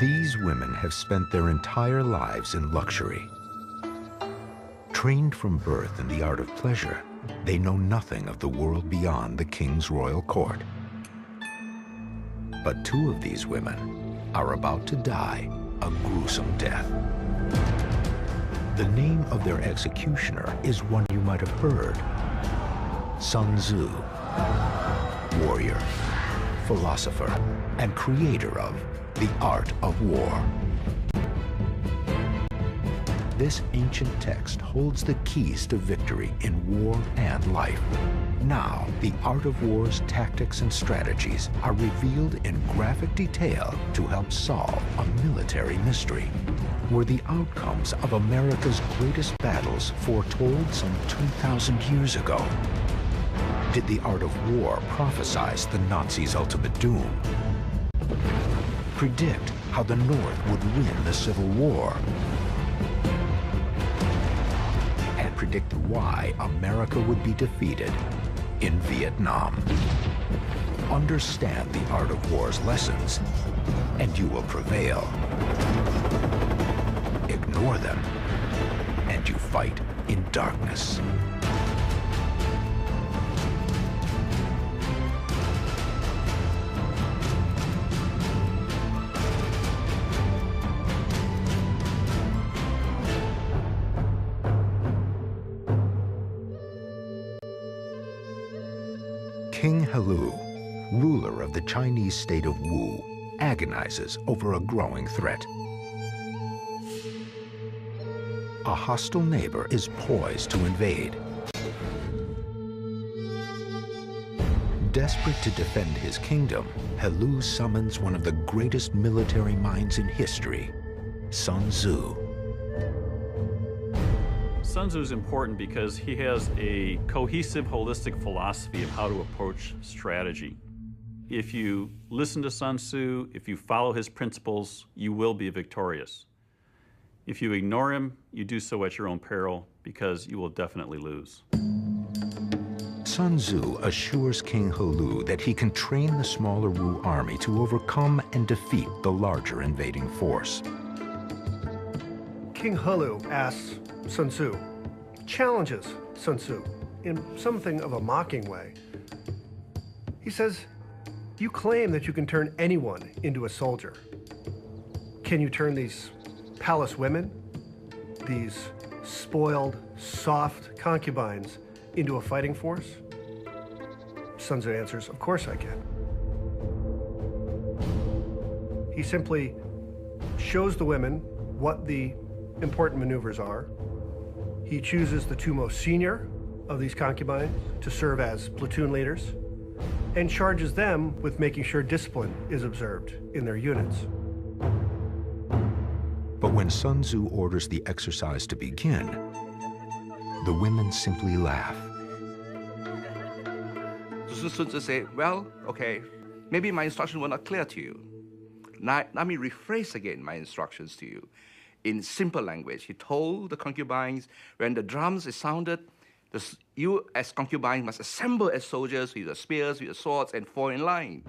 These women have spent their entire lives in luxury. Trained from birth in the art of pleasure, they know nothing of the world beyond the king's royal court. But two of these women are about to die a gruesome death. The name of their executioner is one you might have heard: Sun Tzu, warrior, philosopher, and creator of the art of war. This ancient text holds the keys to victory in war and life. Now, the art of war's tactics and strategies are revealed in graphic detail to help solve a military mystery. Were the outcomes of America's greatest battles foretold some 2,000 years ago? Did the art of war prophesize the Nazis' ultimate doom? Predict how the North would win the Civil War? And predict why America would be defeated in Vietnam. Understand the art of war's lessons, and you will prevail. Ignore them, and you fight in darkness. King Helü, ruler of the Chinese state of Wu, agonizes over a growing threat. A hostile neighbor is poised to invade. Desperate to defend his kingdom, Helü summons one of the greatest military minds in history, Sun Tzu. Sun Tzu is important because he has a cohesive, holistic philosophy of how to approach strategy. If you listen to Sun Tzu, if you follow his principles, you will be victorious. If you ignore him, you do so at your own peril because you will definitely lose. Sun Tzu assures King Helü that he can train the smaller Wu army to overcome and defeat the larger invading force. King Helü asks Sun Tzu, challenges Sun Tzu in something of a mocking way. He says, you claim that you can turn anyone into a soldier. Can you turn these palace women, these spoiled, soft concubines, into a fighting force? Sun Tzu answers, of course I can. He simply shows the women what the important maneuvers are. He chooses the two most senior of these concubines to serve as platoon leaders and charges them with making sure discipline is observed in their units. But when Sun Tzu orders the exercise to begin, the women simply laugh. Sun Tzu said, well, okay, maybe my instructions were not clear to you. Now, let me rephrase again my instructions to you. In simple language, he told the concubines, when the drums is sounded, you as concubines must assemble as soldiers with your spears, with your swords, and fall in line.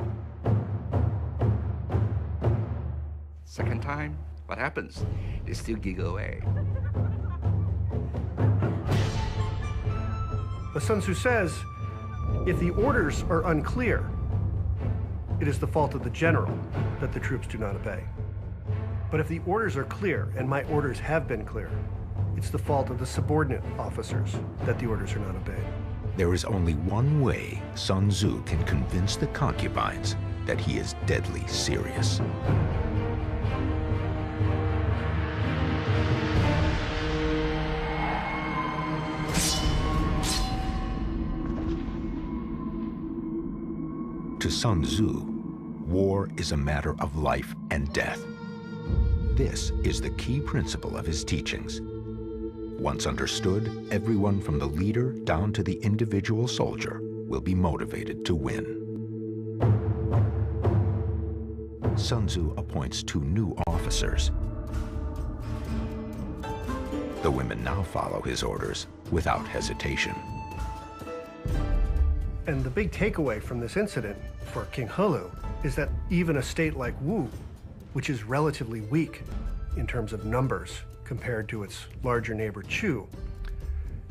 Second time, what happens? They still giggle away. But Sun Tzu says, if the orders are unclear, it is the fault of the general that the troops do not obey. But if the orders are clear, and my orders have been clear, it's the fault of the subordinate officers that the orders are not obeyed. There is only one way Sun Tzu can convince the concubines that he is deadly serious. To Sun Tzu, war is a matter of life and death. This is the key principle of his teachings. Once understood, everyone from the leader down to the individual soldier will be motivated to win. Sun Tzu appoints two new officers. The women now follow his orders without hesitation. And the big takeaway from this incident for King Helü is that even a state like Wu which is relatively weak in terms of numbers compared to its larger neighbor Chu,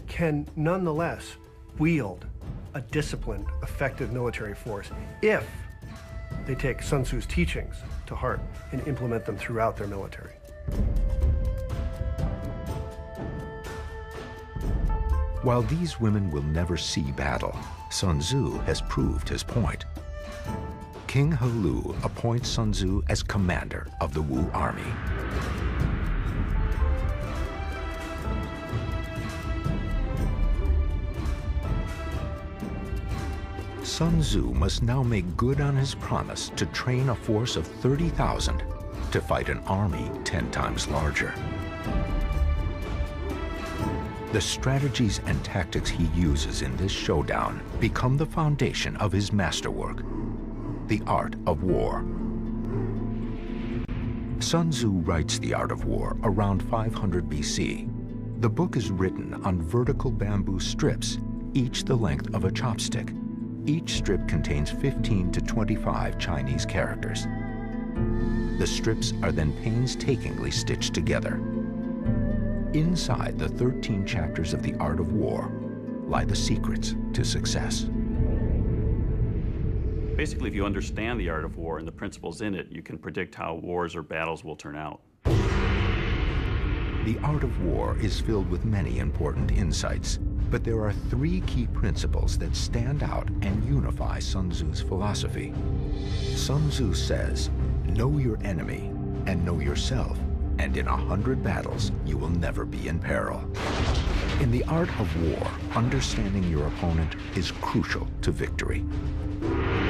can nonetheless wield a disciplined, effective military force if they take Sun Tzu's teachings to heart and implement them throughout their military. While these women will never see battle, Sun Tzu has proved his point. King He Lu appoints Sun Tzu as commander of the Wu army. Sun Tzu must now make good on his promise to train a force of 30,000 to fight an army 10 times larger. The strategies and tactics he uses in this showdown become the foundation of his masterwork, The Art of War. Sun Tzu writes The Art of War around 500 BC. The book is written on vertical bamboo strips, each the length of a chopstick. Each strip contains 15 to 25 Chinese characters. The strips are then painstakingly stitched together. Inside the 13 chapters of The Art of War lie the secrets to success. Basically, if you understand the art of war and the principles in it, you can predict how wars or battles will turn out. The Art of War is filled with many important insights, but there are 3 key principles that stand out and unify Sun Tzu's philosophy. Sun Tzu says, know your enemy and know yourself, and in 100 battles, you will never be in peril. In the art of war, understanding your opponent is crucial to victory.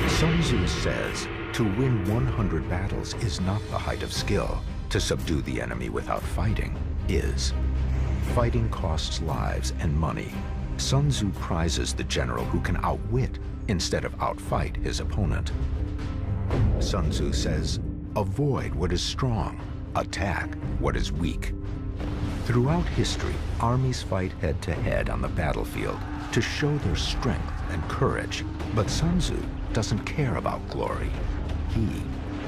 Sun Tzu says, to win 100 battles is not the height of skill. To subdue the enemy without fighting is. Fighting costs lives and money. Sun Tzu prizes the general who can outwit instead of outfight his opponent. Sun Tzu says, avoid what is strong, attack what is weak. Throughout history, armies fight head-to-head on the battlefield to show their strength and courage. But Sun Tzu doesn't care about glory. He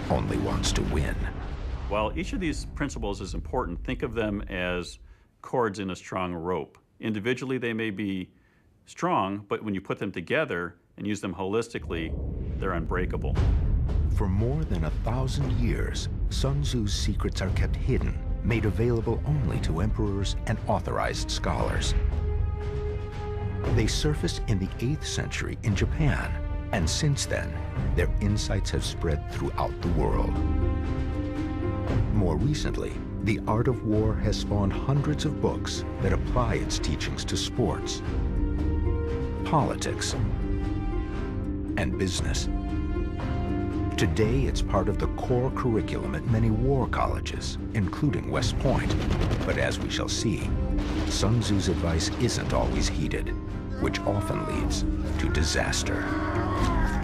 only wants to win. While each of these principles is important, think of them as cords in a strong rope. Individually, they may be strong, but when you put them together and use them holistically, they're unbreakable. For more than 1,000 years, Sun Tzu's secrets are kept hidden, made available only to emperors and authorized scholars. They surfaced in the 8th century in Japan, and since then, their insights have spread throughout the world. More recently, The Art of War has spawned hundreds of books that apply its teachings to sports, politics, and business. Today, it's part of the core curriculum at many war colleges, including West Point. But as we shall see, Sun Tzu's advice isn't always heeded, which often leads to disaster.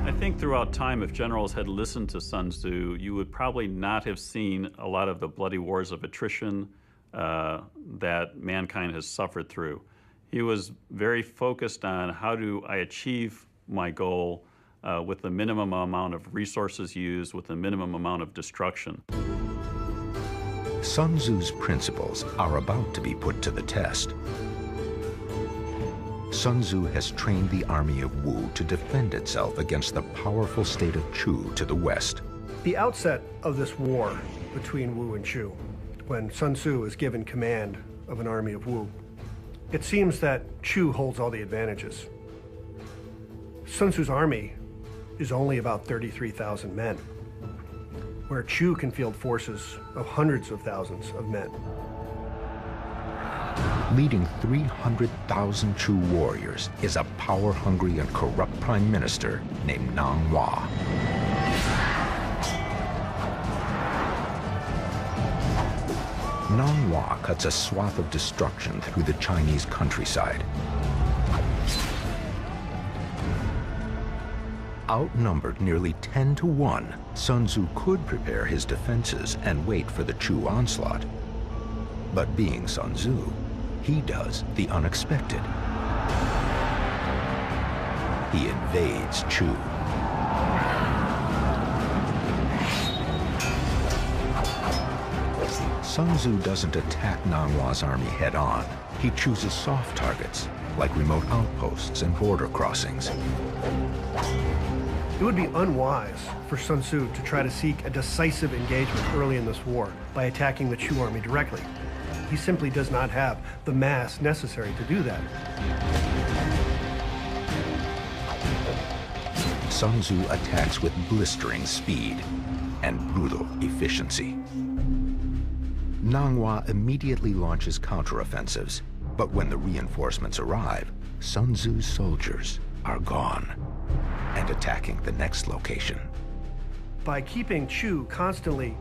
I think throughout time, if generals had listened to Sun Tzu, you would probably not have seen a lot of the bloody wars of attrition that mankind has suffered through. He was very focused on how do I achieve my goal with the minimum amount of resources used, with the minimum amount of destruction. Sun Tzu's principles are about to be put to the test. Sun Tzu has trained the army of Wu to defend itself against the powerful state of Chu to the west. The outset of this war between Wu and Chu, when Sun Tzu is given command of an army of Wu, it seems that Chu holds all the advantages. Sun Tzu's army is only about 33,000 men, where Chu can field forces of hundreds of thousands of men. Leading 300,000 Chu warriors is a power-hungry and corrupt prime minister named Nang Hua. Nang Hua cuts a swath of destruction through the Chinese countryside. Outnumbered nearly 10 to 1, Sun Tzu could prepare his defenses and wait for the Chu onslaught. But being Sun Tzu, he does the unexpected. He invades Chu. Sun Tzu doesn't attack Nang Hua's army head-on. He chooses soft targets, like remote outposts and border crossings. It would be unwise for Sun Tzu to try to seek a decisive engagement early in this war by attacking the Chu army directly. He simply does not have the mass necessary to do that. Sun Tzu attacks with blistering speed and brutal efficiency. Nang Hua immediately launches counteroffensives, but when the reinforcements arrive, Sun Tzu's soldiers are gone and attacking the next location. By keeping Chu constantly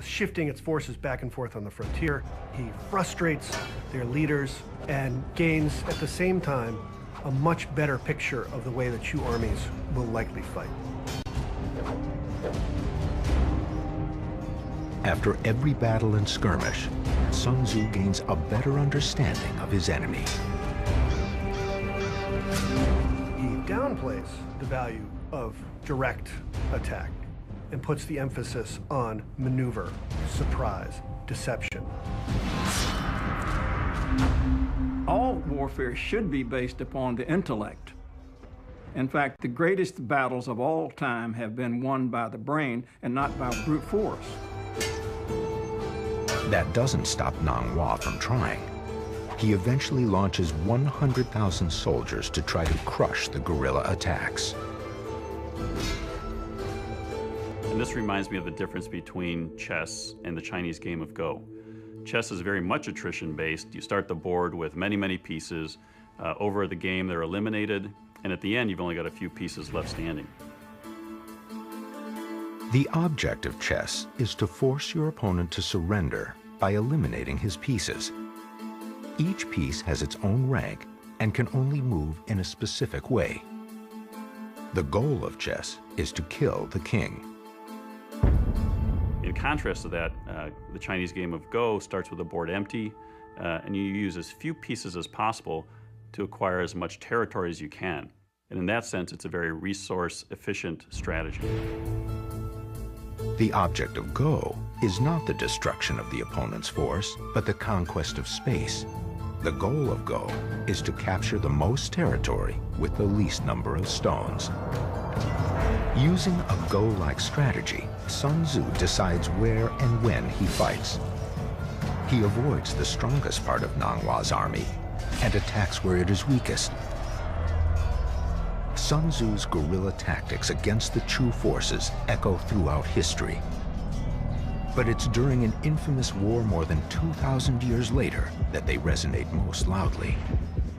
shifting its forces back and forth on the frontier, he frustrates their leaders and gains at the same time a much better picture of the way the Chu armies will likely fight. After every battle and skirmish, Sun Tzu gains a better understanding of his enemy. He downplays the value of direct attack and puts the emphasis on maneuver, surprise, deception. All warfare should be based upon the intellect. In fact, the greatest battles of all time have been won by the brain and not by brute force. That doesn't stop Nang Hua from trying. He eventually launches 100,000 soldiers to try to crush the guerrilla attacks. And this reminds me of the difference between chess and the Chinese game of Go. Chess is very much attrition-based. You start the board with many, many pieces. Over the game, they're eliminated, and at the end, you've only got a few pieces left standing. The object of chess is to force your opponent to surrender by eliminating his pieces. Each piece has its own rank and can only move in a specific way. The goal of chess is to kill the king. In contrast to that, the Chinese game of Go starts with the board empty, and you use as few pieces as possible to acquire as much territory as you can. And in that sense, it's a very resource-efficient strategy. The object of Go is not the destruction of the opponent's force, but the conquest of space. The goal of Go is to capture the most territory with the least number of stones. Using a Go-like strategy, Sun Tzu decides where and when he fights. He avoids the strongest part of Nang Hua's army and attacks where it is weakest. Sun Tzu's guerrilla tactics against the Chu forces echo throughout history. But it's during an infamous war more than 2,000 years later that they resonate most loudly,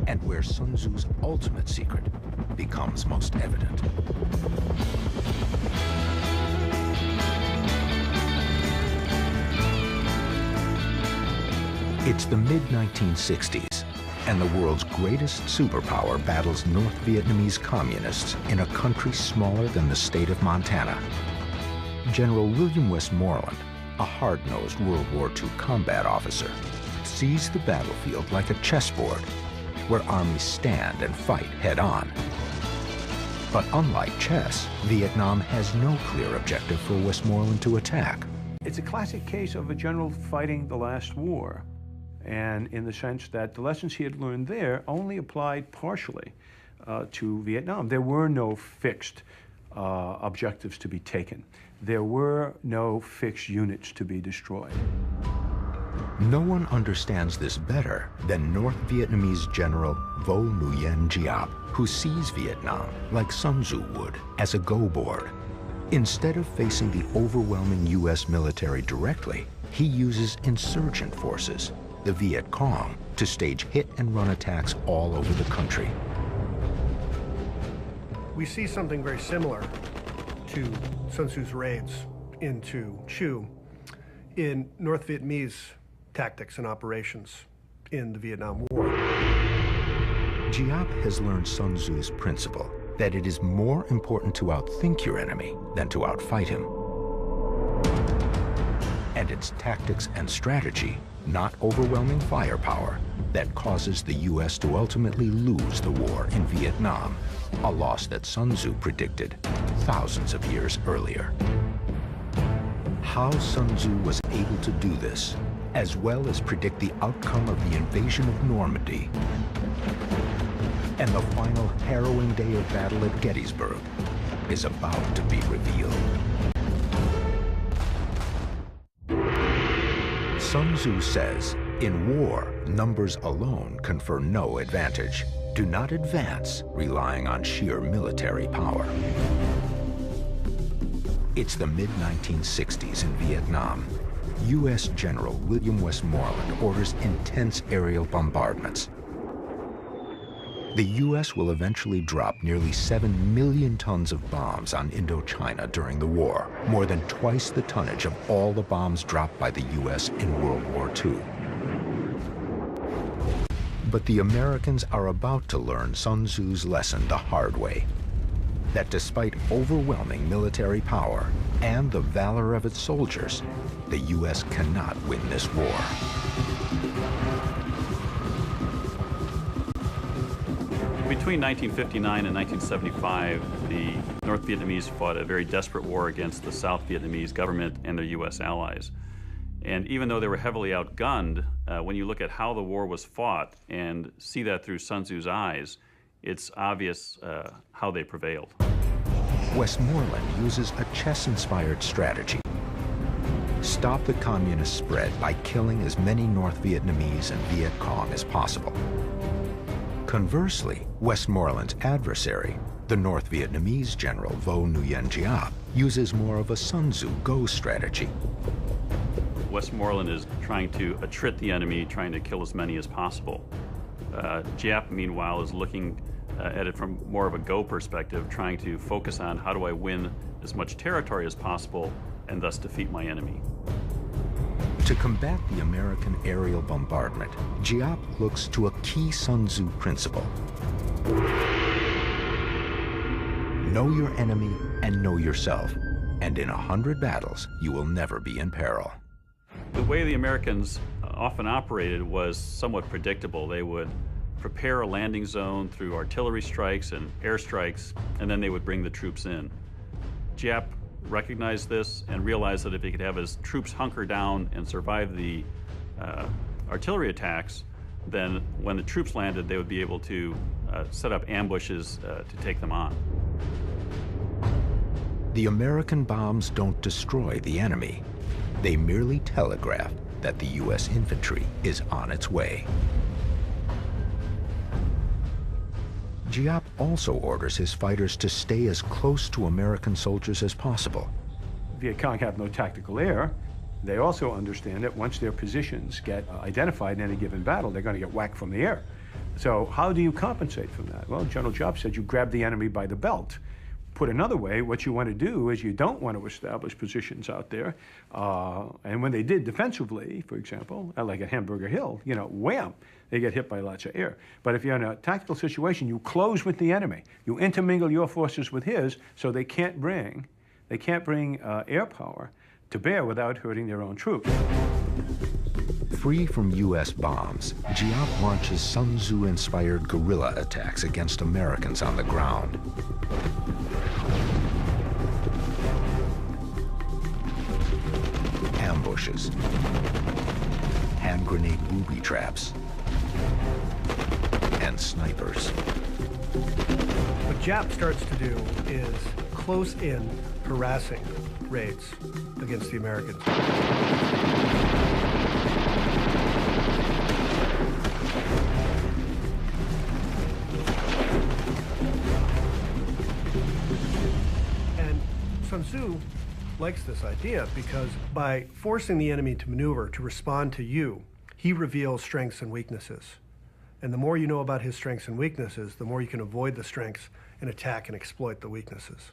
and where Sun Tzu's ultimate secret becomes most evident. It's the mid-1960s, and the world's greatest superpower battles North Vietnamese communists in a country smaller than the state of Montana. General William Westmoreland, a hard-nosed World War II combat officer, sees the battlefield like a chessboard where armies stand and fight head-on. But unlike chess, Vietnam has no clear objective for Westmoreland to attack. It's a classic case of a general fighting the last war, and in the sense that the lessons he had learned there only applied partially to Vietnam. There were no fixed objectives to be taken. There were no fixed units to be destroyed. No one understands this better than North Vietnamese General Vo Nguyen Giap, who sees Vietnam, like Sun Tzu would, as a go board. Instead of facing the overwhelming U.S. military directly, he uses insurgent forces, the Viet Cong, to stage hit-and-run attacks all over the country. We see something very similar to Sun Tzu's raids into Chu in North Vietnamese tactics and operations in the Vietnam War. Giap has learned Sun Tzu's principle that it is more important to outthink your enemy than to outfight him. And it's tactics and strategy, not overwhelming firepower, that causes the U.S. to ultimately lose the war in Vietnam, a loss that Sun Tzu predicted thousands of years earlier. How Sun Tzu was able to do this as well as predict the outcome of the invasion of Normandy and the final harrowing day of battle at Gettysburg is about to be revealed. Sun Tzu says, in war, numbers alone confer no advantage. Do not advance relying on sheer military power. It's the mid-1960s in Vietnam. U.S. General William Westmoreland orders intense aerial bombardments. The U.S. will eventually drop nearly 7 million tons of bombs on Indochina during the war, more than twice the tonnage of all the bombs dropped by the U.S. in World War II. But the Americans are about to learn Sun Tzu's lesson the hard way, that despite overwhelming military power and the valor of its soldiers, the U.S. cannot win this war. Between 1959 and 1975, the North Vietnamese fought a very desperate war against the South Vietnamese government and their U.S. allies. And even though they were heavily outgunned, when you look at how the war was fought and see that through Sun Tzu's eyes, it's obvious how they prevailed. Westmoreland uses a chess-inspired strategy. Stop the communist spread by killing as many North Vietnamese and Viet Cong as possible. Conversely, Westmoreland's adversary, the North Vietnamese general Vo Nguyen Giap, uses more of a Sun Tzu Go strategy. Westmoreland is trying to attrit the enemy, trying to kill as many as possible. Giap, meanwhile, is looking at it from more of a go perspective, trying to focus on how do I win as much territory as possible and thus defeat my enemy. To combat the American aerial bombardment, Giap looks to a key Sun Tzu principle. Know your enemy and know yourself, and in 100 battles, you will never be in peril. The way the Americans often operated was somewhat predictable. They would prepare a landing zone through artillery strikes and airstrikes, and then they would bring the troops in. Giap recognized this and realized that if he could have his troops hunker down and survive the artillery attacks, then when the troops landed, they would be able to set up ambushes to take them on. The American bombs don't destroy the enemy. They merely telegraph that the U.S. infantry is on its way. Giap also orders his fighters to stay as close to American soldiers as possible. Viet Cong have no tactical air. They also understand that once their positions get identified in any given battle, they're going to get whacked from the air. So how do you compensate from that? Well, General Giap said you grab the enemy by the belt. Put another way, what you want to do is you don't want to establish positions out there. And when they did defensively, for example, like at Hamburger Hill, you know, wham, they get hit by lots of air. But if you're in a tactical situation, you close with the enemy. You intermingle your forces with his, so they can't bring air power to bear without hurting their own troops. Free from U.S. bombs, Giap launches Sun Tzu-inspired guerrilla attacks against Americans on the ground. Ambushes, hand grenade booby traps, and snipers. What Giap starts to do is close-in harassing raids against the Americans. And Sun Tzu likes this idea because by forcing the enemy to maneuver, to respond to you, he reveals strengths and weaknesses. And the more you know about his strengths and weaknesses, the more you can avoid the strengths and attack and exploit the weaknesses.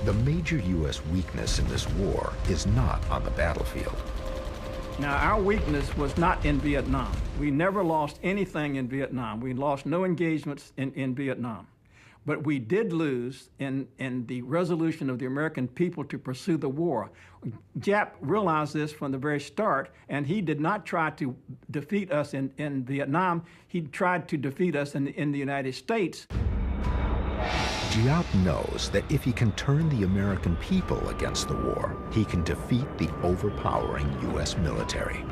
The major U.S. weakness in this war is not on the battlefield. Now, our weakness was not in Vietnam. We never lost anything in Vietnam. We lost no engagements in Vietnam. But we did lose in the resolution of the American people to pursue the war. Giap realized this from the very start, and he did not try to defeat us in Vietnam. He tried to defeat us in the United States. Giap knows that if he can turn the American people against the war, he can defeat the overpowering U.S. military.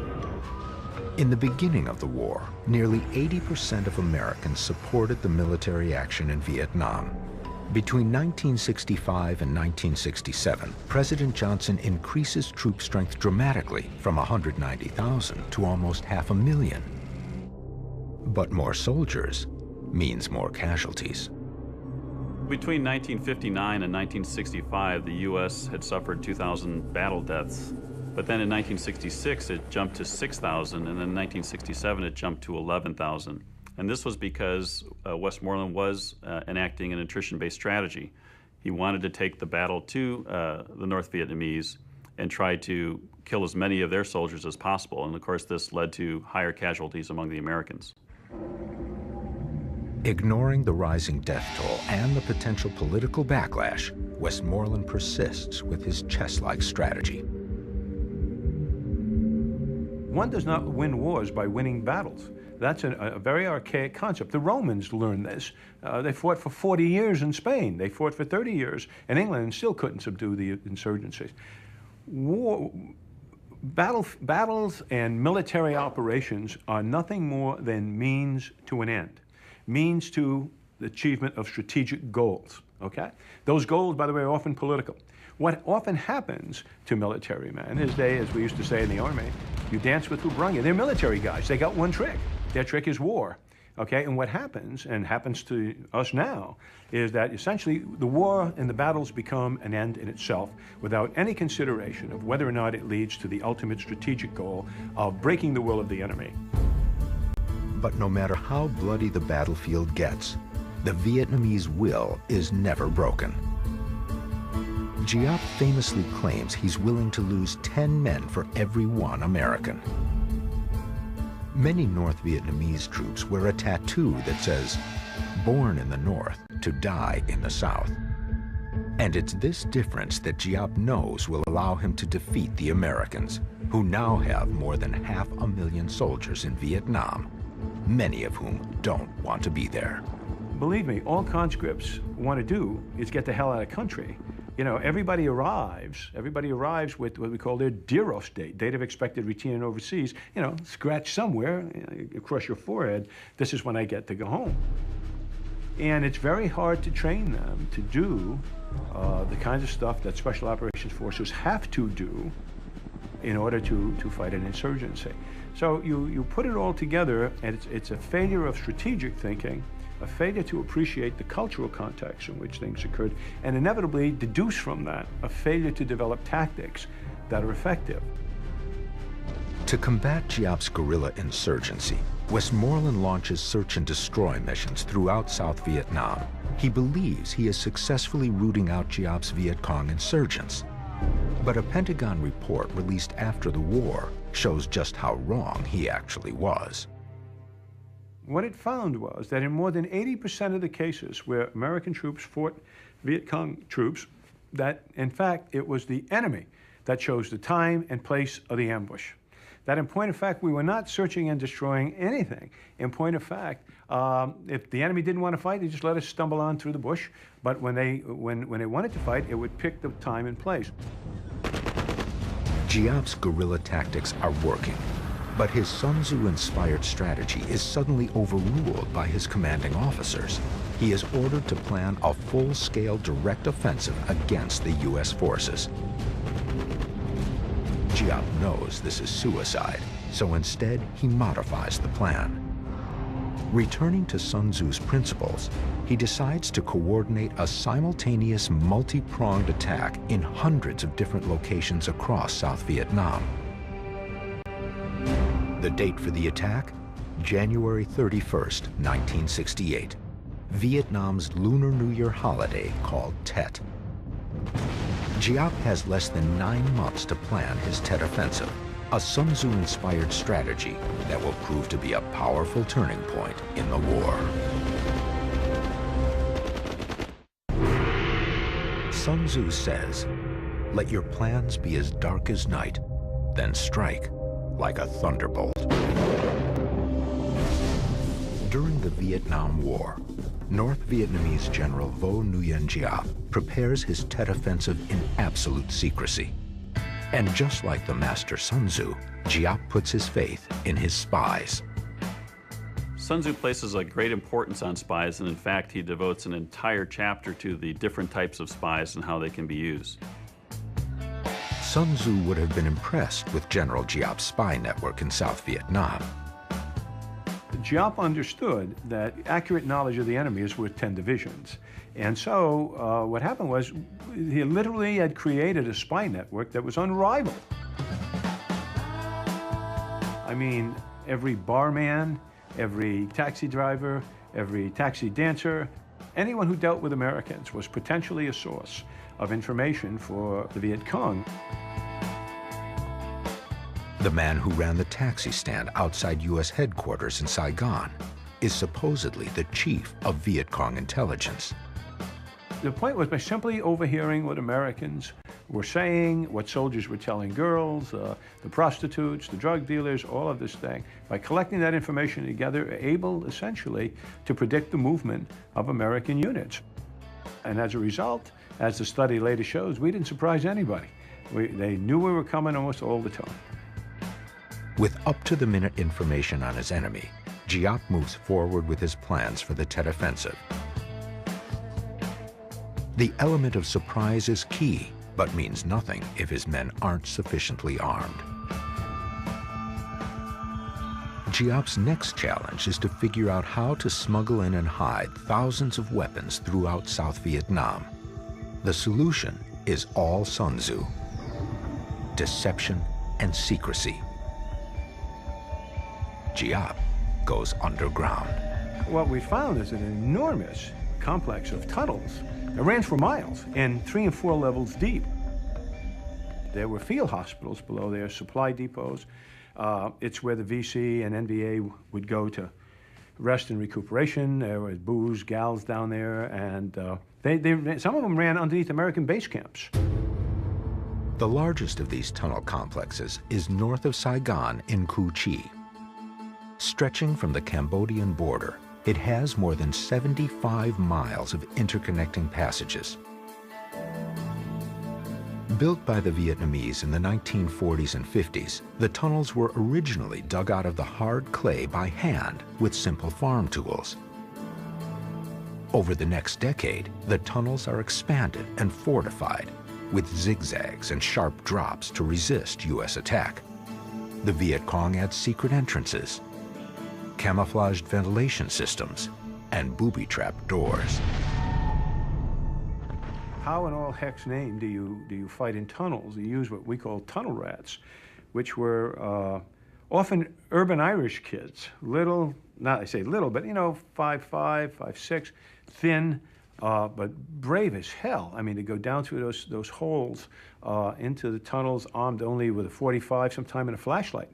In the beginning of the war, nearly 80% of Americans supported the military action in Vietnam. Between 1965 and 1967, President Johnson increases troop strength dramatically from 190,000 to almost 500,000. But more soldiers means more casualties. Between 1959 and 1965, the U.S. had suffered 2,000 battle deaths. But then in 1966, it jumped to 6,000, and then in 1967, it jumped to 11,000. And this was because Westmoreland was enacting an attrition-based strategy. He wanted to take the battle to the North Vietnamese and try to kill as many of their soldiers as possible. And of course, this led to higher casualties among the Americans. Ignoring the rising death toll and the potential political backlash, Westmoreland persists with his chess-like strategy. One does not win wars by winning battles. That's a very archaic concept. The Romans learned this. They fought for 40 years in Spain. They fought for 30 years in England and still couldn't subdue the insurgencies. Battles and military operations are nothing more than means to an end, means to the achievement of strategic goals, okay? Those goals, by the way, are often political. What often happens to military men is they, as we used to say in the Army, you dance with who brung you. They're military guys. They got one trick. Their trick is war, okay? And what happens, and happens to us now, is that essentially the war and the battles become an end in itself without any consideration of whether or not it leads to the ultimate strategic goal of breaking the will of the enemy. But no matter how bloody the battlefield gets, the Vietnamese will is never broken. Giap famously claims he's willing to lose 10 men for every one American. Many North Vietnamese troops wear a tattoo that says, "Born in the North, to die in the South." And it's this difference that Giap knows will allow him to defeat the Americans, who now have more than 500,000 soldiers in Vietnam, many of whom don't want to be there. Believe me, all conscripts want to do is get the hell out of country. You know, everybody arrives with what we call their DEROS date, date of expected return overseas, you know, scratch somewhere across your forehead, this is when I get to go home. And it's very hard to train them to do the kinds of stuff that Special Operations Forces have to do in order to fight an insurgency. So you put it all together, and it's a failure of strategic thinking, a failure to appreciate the cultural context in which things occurred, and inevitably deduce from that a failure to develop tactics that are effective. To combat Giap's guerrilla insurgency, Westmoreland launches search and destroy missions throughout South Vietnam. He believes he is successfully rooting out Giap's Viet Cong insurgents. But a Pentagon report released after the war shows just how wrong he actually was. What it found was that in more than 80% of the cases where American troops fought Viet Cong troops, that in fact it was the enemy that chose the time and place of the ambush. That in point of fact, we were not searching and destroying anything. In point of fact, if the enemy didn't want to fight, they just let us stumble on through the bush. But when they wanted to fight, it would pick the time and place. Giap's guerrilla tactics are working. But his Sun Tzu-inspired strategy is suddenly overruled by his commanding officers. He is ordered to plan a full-scale direct offensive against the U.S. forces. Giap knows this is suicide, so instead he modifies the plan. Returning to Sun Tzu's principles, he decides to coordinate a simultaneous multi-pronged attack in hundreds of different locations across South Vietnam. The date for the attack? January 31st, 1968. Vietnam's Lunar New Year holiday called Tet. Giap has less than 9 months to plan his Tet offensive, a Sun Tzu-inspired strategy that will prove to be a powerful turning point in the war. Sun Tzu says, "Let your plans be as dark as night, then strike like a thunderbolt." During the Vietnam War, North Vietnamese General Vo Nguyen Giap prepares his Tet Offensive in absolute secrecy. And just like the master Sun Tzu, Giap puts his faith in his spies. Sun Tzu places a great importance on spies, and in fact, he devotes an entire chapter to the different types of spies and how they can be used. Sun Tzu would have been impressed with General Giap's spy network in South Vietnam. Giap understood that accurate knowledge of the enemy is worth 10 divisions. And so what happened was he literally had created a spy network that was unrivaled. I mean, every barman, every taxi driver, every taxi dancer, anyone who dealt with Americans was potentially a source of information for the Viet Cong. The man who ran the taxi stand outside U.S. headquarters in Saigon is supposedly the chief of Viet Cong intelligence. The point was by simply overhearing what Americans were saying, what soldiers were telling girls, the prostitutes, the drug dealers, all of this thing, by collecting that information together, able essentially to predict the movement of American units. And as a result, as the study later shows, we didn't surprise anybody. They knew we were coming almost all the time. With up-to-the-minute information on his enemy, Giap moves forward with his plans for the Tet Offensive. The element of surprise is key, but means nothing if his men aren't sufficiently armed. Giap's next challenge is to figure out how to smuggle in and hide thousands of weapons throughout South Vietnam. The solution is all Sun Tzu: deception and secrecy. Giap goes underground. What we found is an enormous complex of tunnels that ran for miles and 3 and 4 levels deep. There were field hospitals below there, supply depots. It's where the VC and NVA would go to rest and recuperation. There was booze, gals down there, and some of them ran underneath American base camps. The largest of these tunnel complexes is north of Saigon in Cu Chi. Stretching from the Cambodian border, it has more than 75 miles of interconnecting passages. Built by the Vietnamese in the 1940s and 50s, the tunnels were originally dug out of the hard clay by hand with simple farm tools. Over the next decade, the tunnels are expanded and fortified with zigzags and sharp drops to resist U.S. attack. The Viet Cong adds secret entrances, camouflaged ventilation systems, and booby-trap doors. How in all heck's name do you fight in tunnels? You use what we call tunnel rats, which were often urban Irish kids, little, not I say little, but 5'5", 5'6", thin, but brave as hell. I mean, to go down through those holes into the tunnels armed only with a .45, sometime and a flashlight.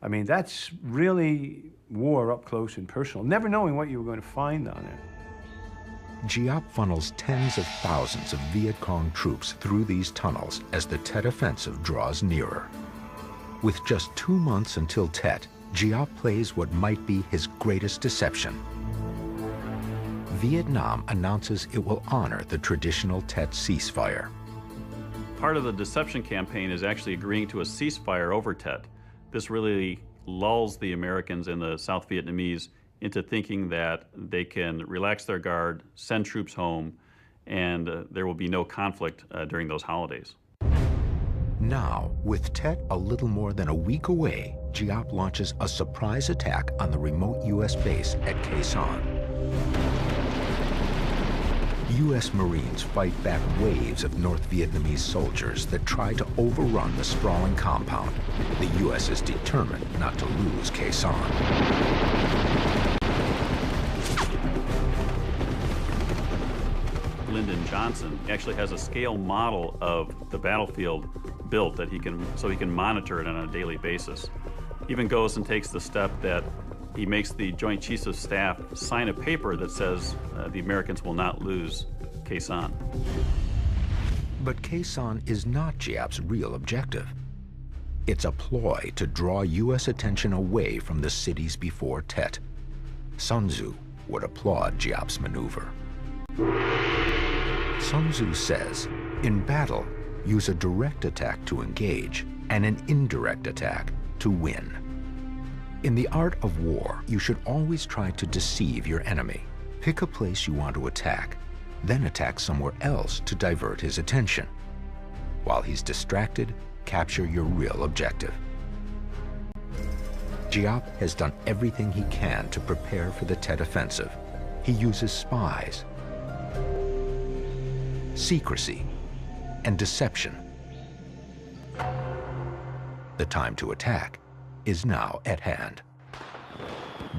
I mean, that's really war up close and personal, never knowing what you were going to find on it. Giap funnels tens of thousands of Viet Cong troops through these tunnels as the Tet Offensive draws nearer. With just 2 months until Tet, Giap plays what might be his greatest deception. Vietnam announces it will honor the traditional Tet ceasefire. Part of the deception campaign is actually agreeing to a ceasefire over Tet. This really lulls the Americans and the South Vietnamese into thinking that they can relax their guard, send troops home, and there will be no conflict during those holidays. Now, with Tet a little more than a week away, Giap launches a surprise attack on the remote U.S. base at Khe Sanh. U.S. Marines fight back waves of North Vietnamese soldiers that try to overrun the sprawling compound. The U.S. is determined not to lose Khe Sanh. Lyndon Johnson actually has a scale model of the battlefield built that he can monitor it on a daily basis. Even goes and takes the step that he makes the Joint Chiefs of Staff sign a paper that says the Americans will not lose Khe Sanh. But Khe Sanh is not Giap's real objective. It's a ploy to draw U.S. attention away from the cities before Tet. Sun Tzu would applaud Giap's maneuver. Sun Tzu says, in battle, use a direct attack to engage and an indirect attack to win. In the art of war, you should always try to deceive your enemy. Pick a place you want to attack, then attack somewhere else to divert his attention. While he's distracted, capture your real objective. Giap has done everything he can to prepare for the Tet Offensive. He uses spies, secrecy, and deception. The time to attack is now at hand.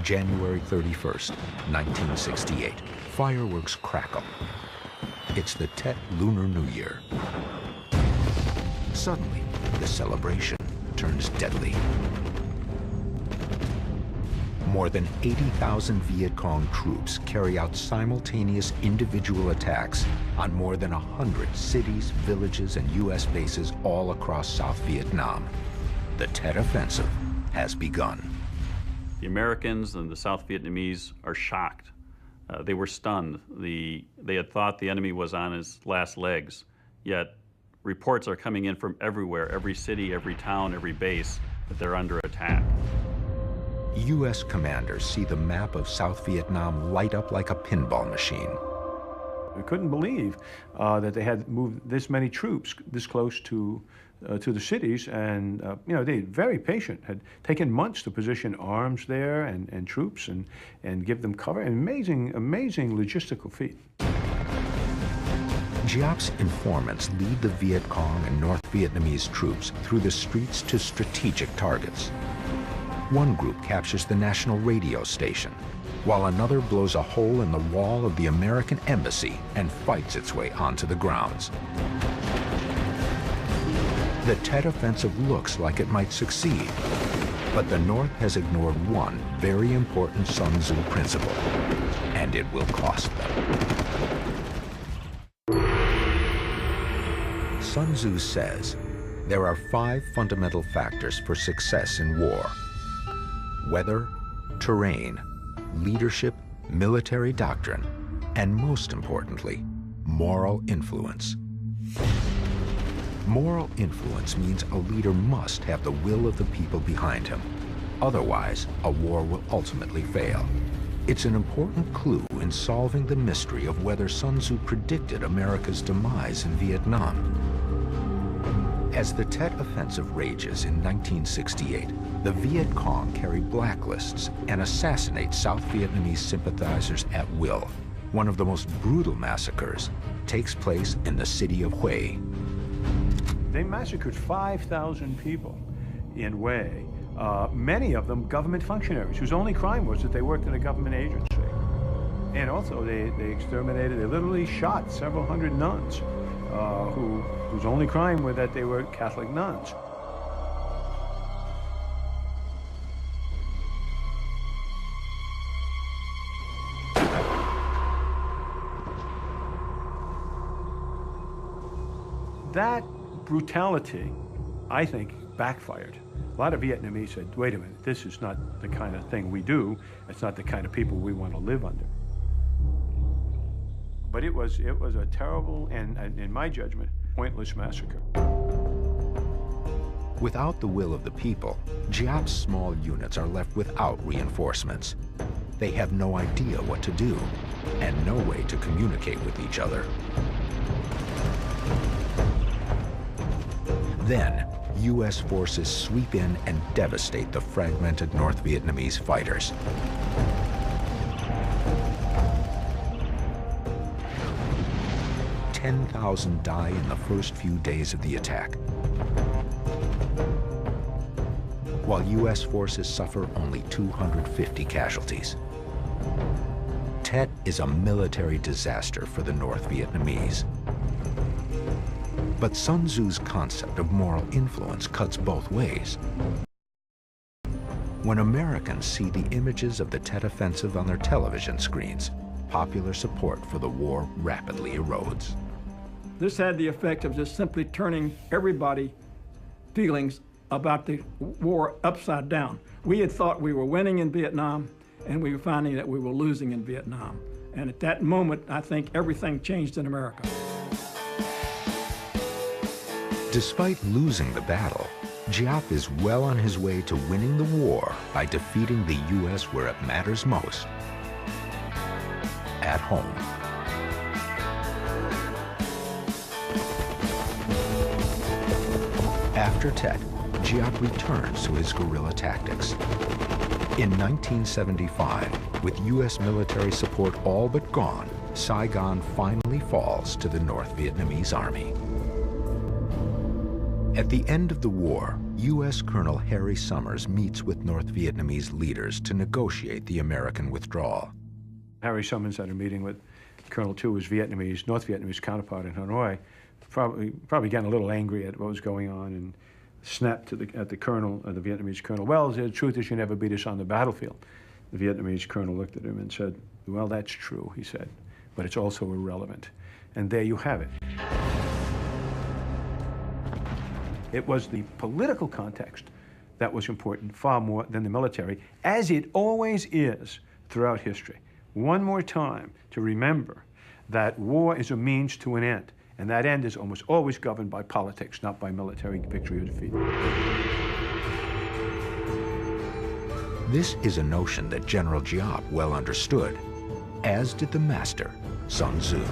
January 31st, 1968. Fireworks crackle. It's the Tet Lunar New Year. Suddenly, the celebration turns deadly. More than 80,000 Viet Cong troops carry out simultaneous individual attacks on more than 100 cities, villages, and U.S. bases all across South Vietnam. The Tet Offensive has begun. The Americans and the South Vietnamese are shocked. They were stunned. They had thought the enemy was on his last legs, yet reports are coming in from everywhere, every city, every town, every base, that they're under attack. U.S. commanders see the map of South Vietnam light up like a pinball machine. We couldn't believe that they had moved this many troops this close to the cities, and you know, they were very patient, had taken months to position arms there and troops and give them cover. An amazing logistical feat. Giap's informants lead the Viet Cong and North Vietnamese troops through the streets to strategic targets. One group captures the national radio station, while another blows a hole in the wall of the American embassy and fights its way onto the grounds. The Tet Offensive looks like it might succeed, but the North has ignored one very important Sun Tzu principle, and it will cost them. Sun Tzu says there are 5 fundamental factors for success in war: weather, terrain, leadership, military doctrine, and most importantly, moral influence. Moral influence means a leader must have the will of the people behind him. Otherwise, a war will ultimately fail. It's an important clue in solving the mystery of whether Sun Tzu predicted America's demise in Vietnam. As the Tet Offensive rages in 1968, the Viet Cong carry blacklists and assassinate South Vietnamese sympathizers at will. One of the most brutal massacres takes place in the city of Hue. They massacred 5,000 people in Hue, many of them government functionaries whose only crime was that they worked in a government agency. And also they exterminated, they literally shot several hundred nuns whose only crime was that they were Catholic nuns. That brutality, I think, backfired. A lot of Vietnamese said, wait a minute, this is not the kind of thing we do. It's not the kind of people we want to live under. But it was a terrible and, in my judgment, pointless massacre. Without the will of the people, Giap's small units are left without reinforcements. They have no idea what to do and no way to communicate with each other. Then, U.S. forces sweep in and devastate the fragmented North Vietnamese fighters. "10,000 die in the first few days of the attack, while U.S. forces suffer only 250 casualties. Tet is a military disaster for the North Vietnamese. But Sun Tzu's concept of moral influence cuts both ways. When Americans see the images of the Tet Offensive on their television screens, popular support for the war rapidly erodes. This had the effect of just simply turning everybody's feelings about the war upside down. We had thought we were winning in Vietnam, and we were finding that we were losing in Vietnam. And at that moment, I think everything changed in America. Despite losing the battle, Giap is well on his way to winning the war by defeating the U.S. where it matters most, at home. After Tet, Giap returns to his guerrilla tactics. In 1975, with U.S. military support all but gone, Saigon finally falls to the North Vietnamese Army. At the end of the war, U.S. Colonel Harry Summers meets with North Vietnamese leaders to negotiate the American withdrawal. Harry Summers had a meeting with Colonel Tu, his North Vietnamese counterpart in Hanoi, probably getting a little angry at what was going on, and snapped at the colonel, the Vietnamese colonel, well, the truth is you never beat us on the battlefield. The Vietnamese colonel looked at him and said, well, that's true, he said, but it's also irrelevant. And there you have it. It was the political context that was important far more than the military, as it always is throughout history. One more time to remember that war is a means to an end, and that end is almost always governed by politics, not by military victory or defeat. This is a notion that General Giap well understood, as did the master, Sun Tzu.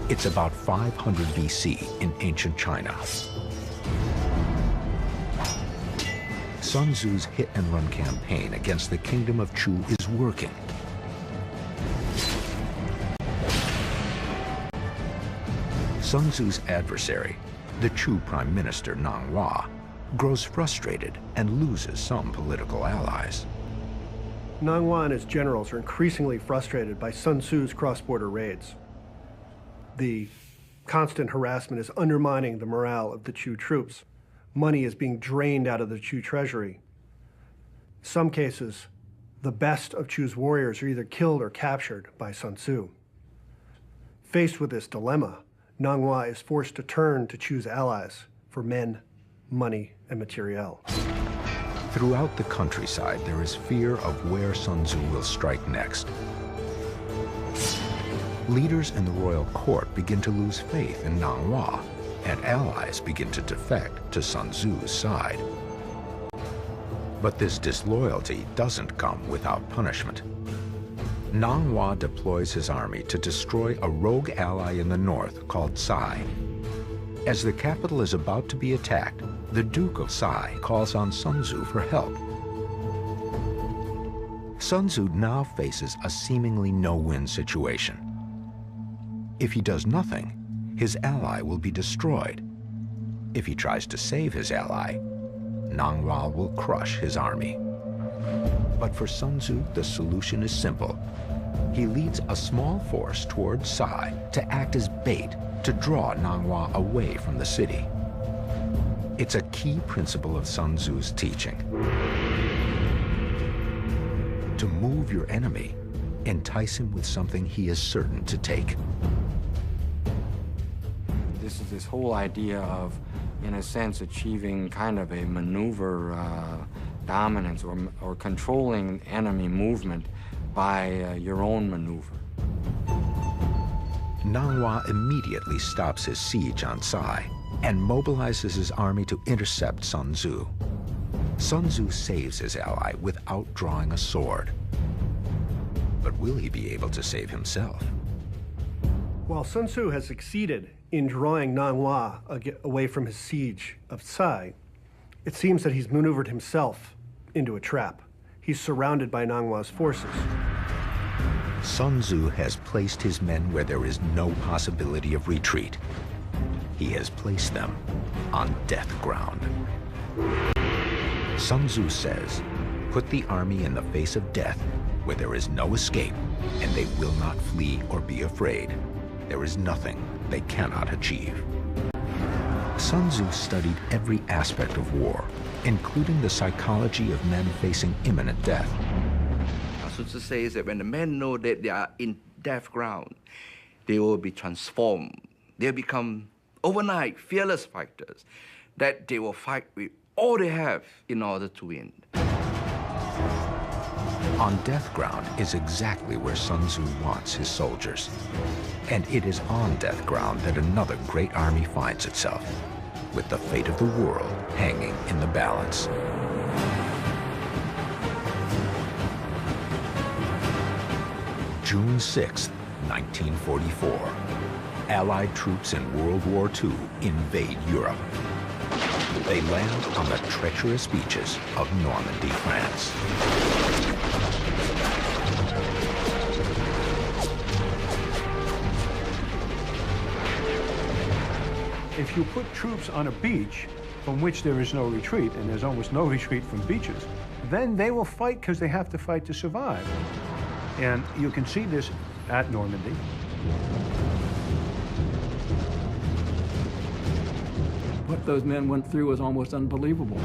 It's about 500 BC in ancient China. Sun Tzu's hit-and-run campaign against the kingdom of Chu is working. Sun Tzu's adversary, the Chu Prime Minister Nang Hua, grows frustrated and loses some political allies. Nang Hua and his generals are increasingly frustrated by Sun Tzu's cross-border raids. The constant harassment is undermining the morale of the Chu troops. Money is being drained out of the Chu treasury. In some cases, the best of Chu's warriors are either killed or captured by Sun Tzu. Faced with this dilemma, Nang Hua is forced to turn to Chu's allies for men, money, and materiel. Throughout the countryside, there is fear of where Sun Tzu will strike next. Leaders in the royal court begin to lose faith in Nang Hua, and allies begin to defect to Sun Tzu's side. But this disloyalty doesn't come without punishment. Nang Hua deploys his army to destroy a rogue ally in the north called Sai. As the capital is about to be attacked, the Duke of Sai calls on Sun Tzu for help. Sun Tzu now faces a seemingly no-win situation. If he does nothing, his ally will be destroyed. If he tries to save his ally, Nang Hua will crush his army. But for Sun Tzu, the solution is simple. He leads a small force towards Sai to act as bait to draw Nang Hua away from the city. It's a key principle of Sun Tzu's teaching. To move your enemy, entice him with something he is certain to take. This is this whole idea of, in a sense, achieving kind of a maneuver dominance or controlling enemy movement by your own maneuver. Nang Hua immediately stops his siege on Sai and mobilizes his army to intercept Sun Tzu. Sun Tzu saves his ally without drawing a sword. But will he be able to save himself? While Sun Tzu has succeeded in drawing Nang Hua away from his siege of Sai, it seems that he's maneuvered himself into a trap. He's surrounded by Nang Hua's forces. Sun Tzu has placed his men where there is no possibility of retreat. He has placed them on death ground. Sun Tzu says, put the army in the face of death where there is no escape, and they will not flee or be afraid. There is nothing they cannot achieve. Sun Tzu studied every aspect of war, including the psychology of men facing imminent death. Sun Tzu says that when the men know that they are in death ground, they will be transformed. They'll become overnight fearless fighters, that they will fight with all they have in order to win. On death ground is exactly where Sun Tzu wants his soldiers. And it is on death ground that another great army finds itself, with the fate of the world hanging in the balance. June 6, 1944. Allied troops in World War II invade Europe. They land on the treacherous beaches of Normandy, France. If you put troops on a beach from which there is no retreat, and there's almost no retreat from beaches, then they will fight because they have to fight to survive. And you can see this at Normandy. What those men went through was almost unbelievable.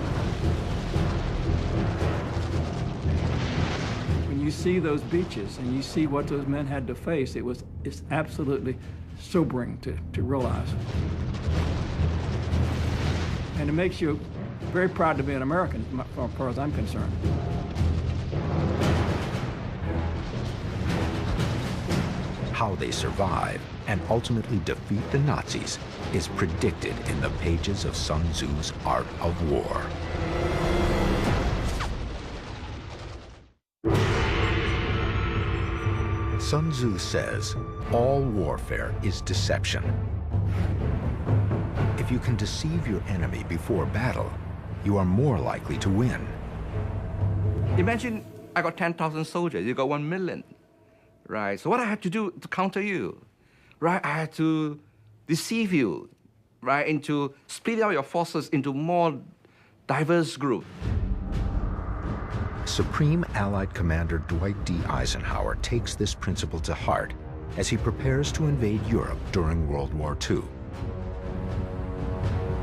When you see those beaches and you see what those men had to face, it's absolutely sobering to realize. And it makes you very proud to be an American, as far as I'm concerned. How they survive and ultimately defeat the Nazis is predicted in the pages of Sun Tzu's Art of War. Sun Tzu says, all warfare is deception. If you can deceive your enemy before battle, you are more likely to win. Imagine I got 10,000 soldiers, you got 1 million, right? So what I had to do to counter you, right? I had to deceive you, right? Into split out your forces into more diverse groups. Supreme Allied Commander Dwight D. Eisenhower takes this principle to heart as he prepares to invade Europe during World War II.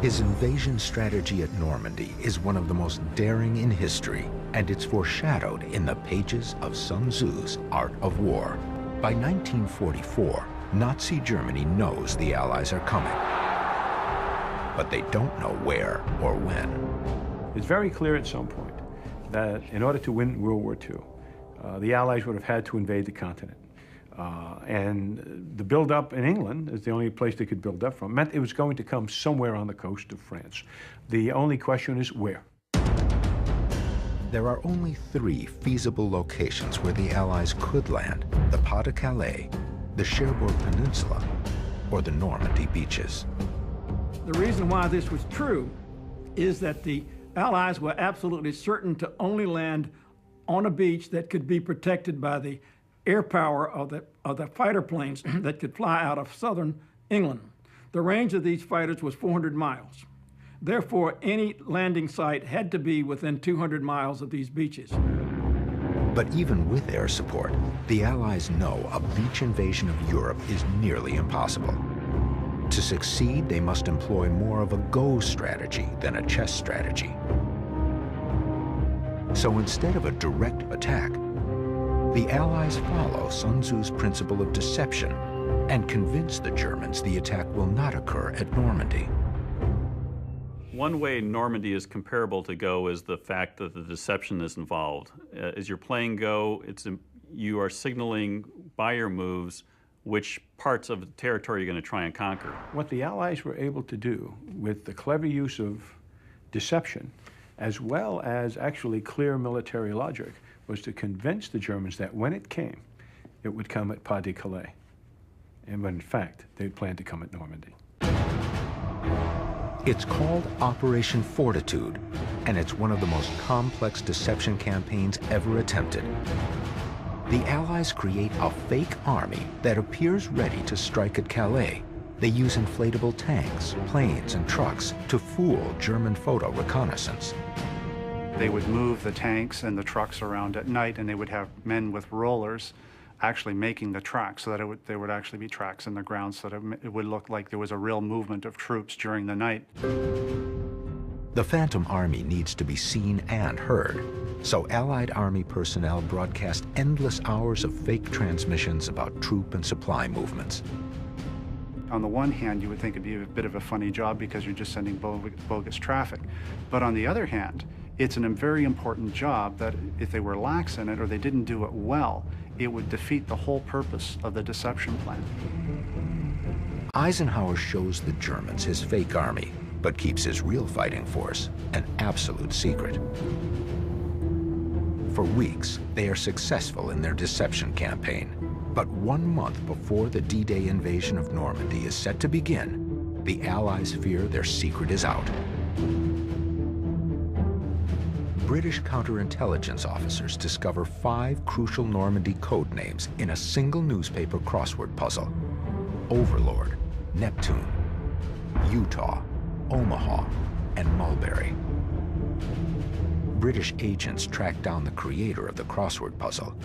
His invasion strategy at Normandy is one of the most daring in history, and it's foreshadowed in the pages of Sun Tzu's Art of War. By 1944, Nazi Germany knows the Allies are coming, but they don't know where or when. It's very clear at some point that in order to win World War II, the Allies would have had to invade the continent. And the build-up in England is the only place they could build up from. Meant it was going to come somewhere on the coast of France. The only question is where. There are only 3 feasible locations where the Allies could land: the Pas de Calais, the Cherbourg Peninsula, or the Normandy beaches. The reason why this was true is that the Allies were absolutely certain to only land on a beach that could be protected by the air power of the fighter planes that could fly out of southern England. The range of these fighters was 400 miles. Therefore, any landing site had to be within 200 miles of these beaches. But even with air support, the Allies know a beach invasion of Europe is nearly impossible. To succeed, they must employ more of a go strategy than a chess strategy. So instead of a direct attack, the Allies follow Sun Tzu's principle of deception and convince the Germans the attack will not occur at Normandy. One way Normandy is comparable to Go is the fact that the deception is involved. As you're playing Go, you are signaling by your moves which parts of the territory you're going to try and conquer. What the Allies were able to do with the clever use of deception, as well as actually clear military logic, was to convince the Germans that when it came, it would come at Pas de Calais. And when in fact, they'd planned to come at Normandy. It's called Operation Fortitude, and it's one of the most complex deception campaigns ever attempted. The Allies create a fake army that appears ready to strike at Calais. They use inflatable tanks, planes, and trucks to fool German photo reconnaissance. They would move the tanks and the trucks around at night, and they would have men with rollers actually making the tracks so that there would actually be tracks in the ground so that it would look like there was a real movement of troops during the night. The Phantom Army needs to be seen and heard, so Allied Army personnel broadcast endless hours of fake transmissions about troop and supply movements. On the one hand, you would think it'd be a bit of a funny job because you're just sending bogus traffic. But on the other hand, It's a very important job that if they were lax in it or they didn't do it well, it would defeat the whole purpose of the deception plan. Eisenhower shows the Germans his fake army, but keeps his real fighting force an absolute secret. For weeks, they are successful in their deception campaign. But 1 month before the D-Day invasion of Normandy is set to begin, the Allies fear their secret is out. British counterintelligence officers discover 5 crucial Normandy code names in a single newspaper crossword puzzle: Overlord, Neptune, Utah, Omaha, and Mulberry. British agents track down the creator of the crossword puzzle,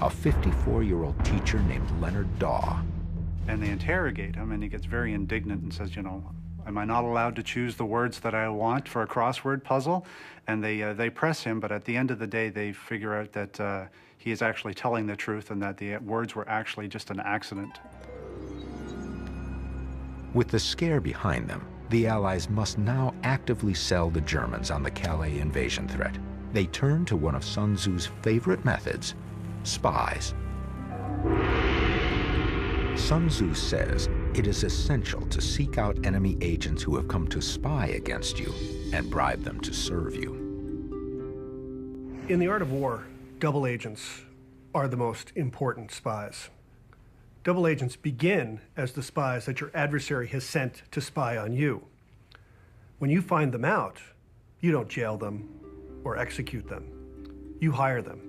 a 54-year-old teacher named Leonard Daw. And they interrogate him, and he gets very indignant and says, you know, am I not allowed to choose the words that I want for a crossword puzzle? And they press him, but at the end of the day, they figure out that he is actually telling the truth and that the words were actually just an accident. With the scare behind them, the Allies must now actively sell the Germans on the Calais invasion threat. They turn to one of Sun Tzu's favorite methods: spies. Sun Tzu says it is essential to seek out enemy agents who have come to spy against you and bribe them to serve you. In the art of war, double agents are the most important spies. Double agents begin as the spies that your adversary has sent to spy on you. When you find them out, you don't jail them or execute them. You hire them.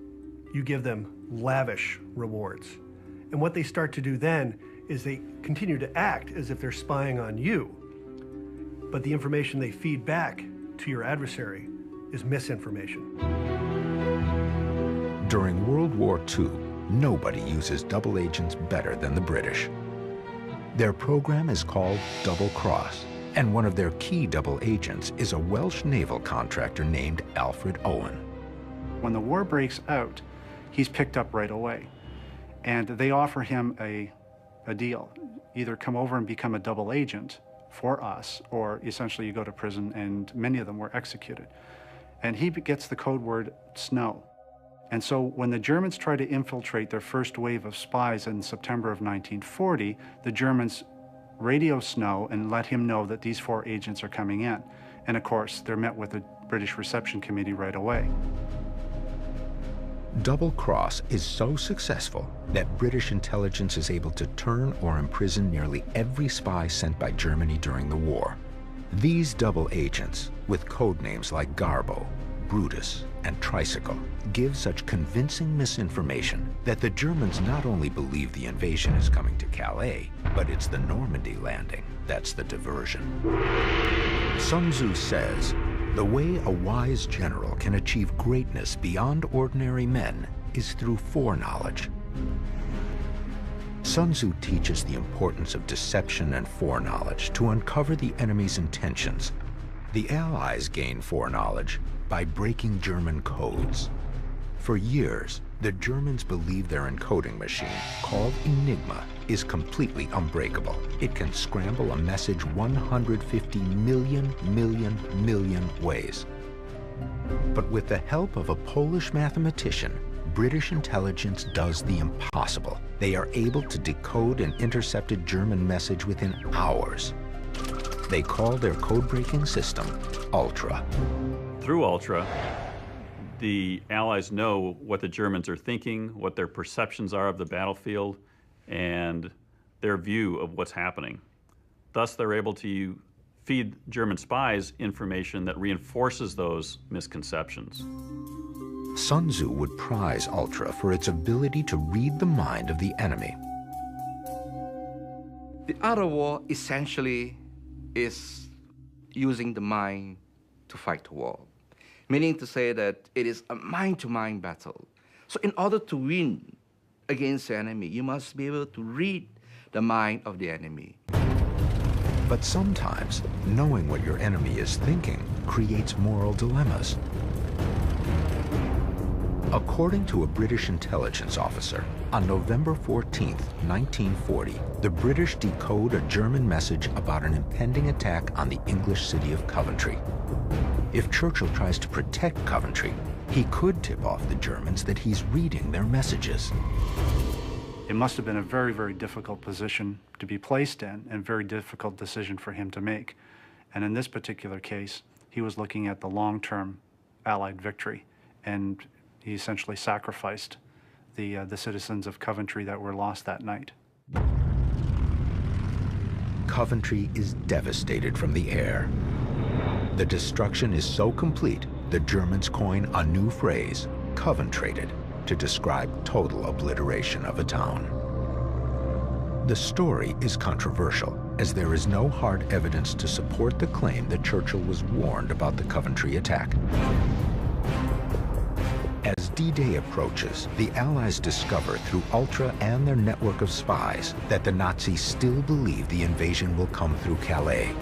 You give them lavish rewards. And what they start to do then is they continue to act as if they're spying on you. But the information they feed back to your adversary is misinformation. During World War II, nobody uses double agents better than the British. Their program is called Double Cross, and one of their key double agents is a Welsh naval contractor named Alfred Owen. When the war breaks out, he's picked up right away. And they offer him a deal. Either come over and become a double agent for us, or essentially you go to prison, and many of them were executed. And he gets the code word Snow. And so when the Germans try to infiltrate their first wave of spies in September of 1940, the Germans radio Snow and let him know that these 4 agents are coming in. And of course, they're met with a British reception committee right away. Double Cross is so successful that British intelligence is able to turn or imprison nearly every spy sent by Germany during the war. These double agents, with code names like Garbo, Brutus, and Tricycle, give such convincing misinformation that the Germans not only believe the invasion is coming to Calais, but it's the Normandy landing that's the diversion. Sun Tzu says, the way a wise general can achieve greatness beyond ordinary men is through foreknowledge. Sun Tzu teaches the importance of deception and foreknowledge to uncover the enemy's intentions. The Allies gain foreknowledge by breaking German codes. For years, the Germans believe their encoding machine, called Enigma, is completely unbreakable. It can scramble a message 150 million ways. But with the help of a Polish mathematician, British intelligence does the impossible. They are able to decode an intercepted German message within hours. They call their code-breaking system Ultra. Through Ultra, the Allies know what the Germans are thinking, what their perceptions are of the battlefield, and their view of what's happening. Thus, they're able to feed German spies information that reinforces those misconceptions. Sun Tzu would prize Ultra for its ability to read the mind of the enemy. The art of war essentially is using the mind to fight the war, meaning to say that it is a mind-to-mind battle. So in order to win against the enemy, you must be able to read the mind of the enemy. But sometimes, knowing what your enemy is thinking creates moral dilemmas. According to a British intelligence officer, on November 14, 1940, the British decode a German message about an impending attack on the English city of Coventry. If Churchill tries to protect Coventry, he could tip off the Germans that he's reading their messages. It must have been a very, very difficult position to be placed in and very difficult decision for him to make. And in this particular case, he was looking at the long-term Allied victory, and he essentially sacrificed the citizens of Coventry that were lost that night. Coventry is devastated from the air. The destruction is so complete, the Germans coin a new phrase, Coventrated, to describe total obliteration of a town. The story is controversial, as there is no hard evidence to support the claim that Churchill was warned about the Coventry attack. As D-Day approaches, the Allies discover through Ultra and their network of spies that the Nazis still believe the invasion will come through Calais.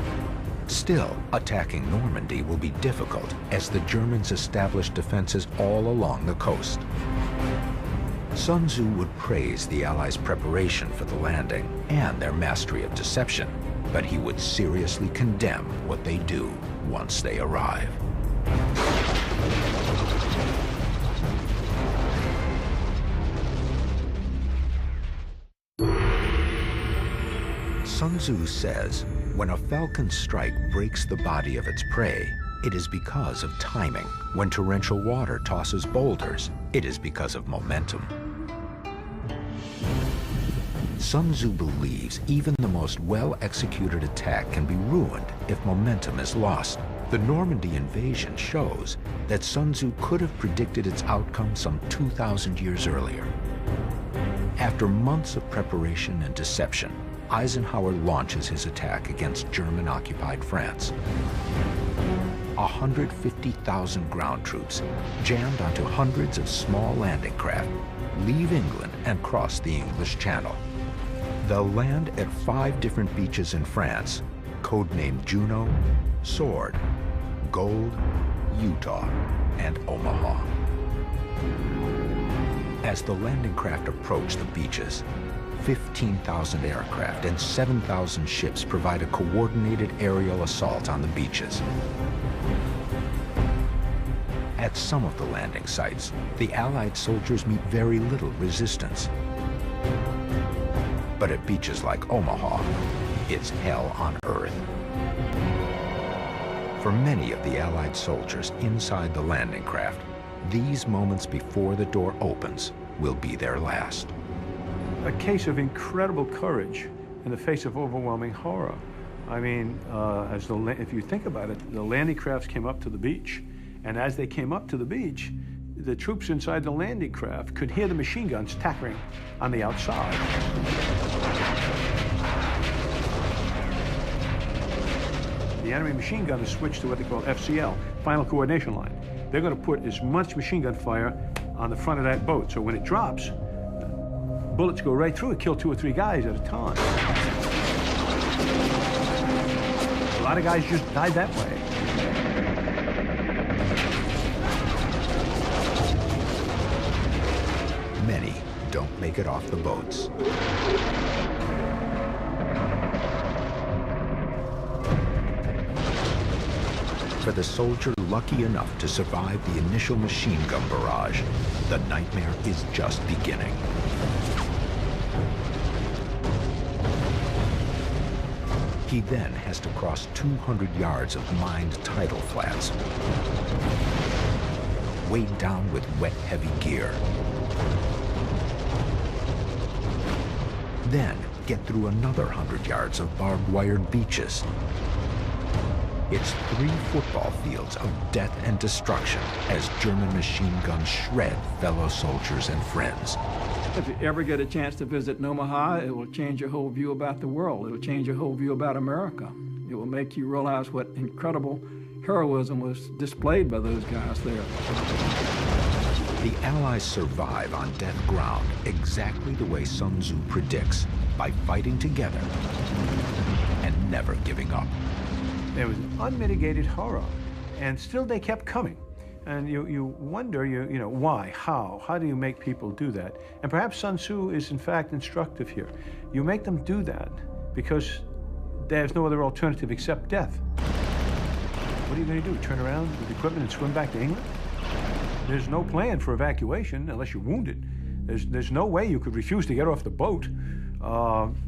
Still, attacking Normandy will be difficult as the Germans establish defenses all along the coast. Sun Tzu would praise the Allies' preparation for the landing and their mastery of deception, but he would seriously condemn what they do once they arrive. Sun Tzu says, when a falcon strike breaks the body of its prey, it is because of timing. When torrential water tosses boulders, it is because of momentum. Sun Tzu believes even the most well-executed attack can be ruined if momentum is lost. The Normandy invasion shows that Sun Tzu could have predicted its outcome some 2,000 years earlier. After months of preparation and deception, Eisenhower launches his attack against German-occupied France. 150,000 ground troops, jammed onto hundreds of small landing craft, leave England and cross the English Channel. They'll land at 5 different beaches in France, codenamed Juno, Sword, Gold, Utah, and Omaha. As the landing craft approach the beaches, 15,000 aircraft and 7,000 ships provide a coordinated aerial assault on the beaches. At some of the landing sites, the Allied soldiers meet very little resistance. But at beaches like Omaha, it's hell on earth. For many of the Allied soldiers inside the landing craft, these moments before the door opens will be their last. A case of incredible courage in the face of overwhelming horror. I mean, if you think about it, the landing crafts came up to the beach, and as they came up to the beach, the troops inside the landing craft could hear the machine guns tattering on the outside. The enemy machine gun is switched to what they call FCL, Final Coordination Line. They're going to put as much machine gun fire on the front of that boat, so when it drops, bullets go right through it, kill 2 or 3 guys at a time. A lot of guys just died that way. Many don't make it off the boats. For the soldier lucky enough to survive the initial machine gun barrage, the nightmare is just beginning. He then has to cross 200 yards of mined tidal flats, weighed down with wet, heavy gear. Then get through another 100 yards of barbed-wired beaches. It's 3 football fields of death and destruction as German machine guns shred fellow soldiers and friends. If you ever get a chance to visit Omaha, it will change your whole view about the world. It will change your whole view about America. It will make you realize what incredible heroism was displayed by those guys there. The Allies survive on death ground exactly the way Sun Tzu predicts, by fighting together and never giving up. There was unmitigated horror, and still they kept coming. And you wonder, you know, why, how do you make people do that? And perhaps Sun Tzu is in fact instructive here. You make them do that because there's no other alternative except death. What are you going to do, turn around with equipment and swim back to England? There's no plan for evacuation unless you're wounded. There's no way you could refuse to get off the boat.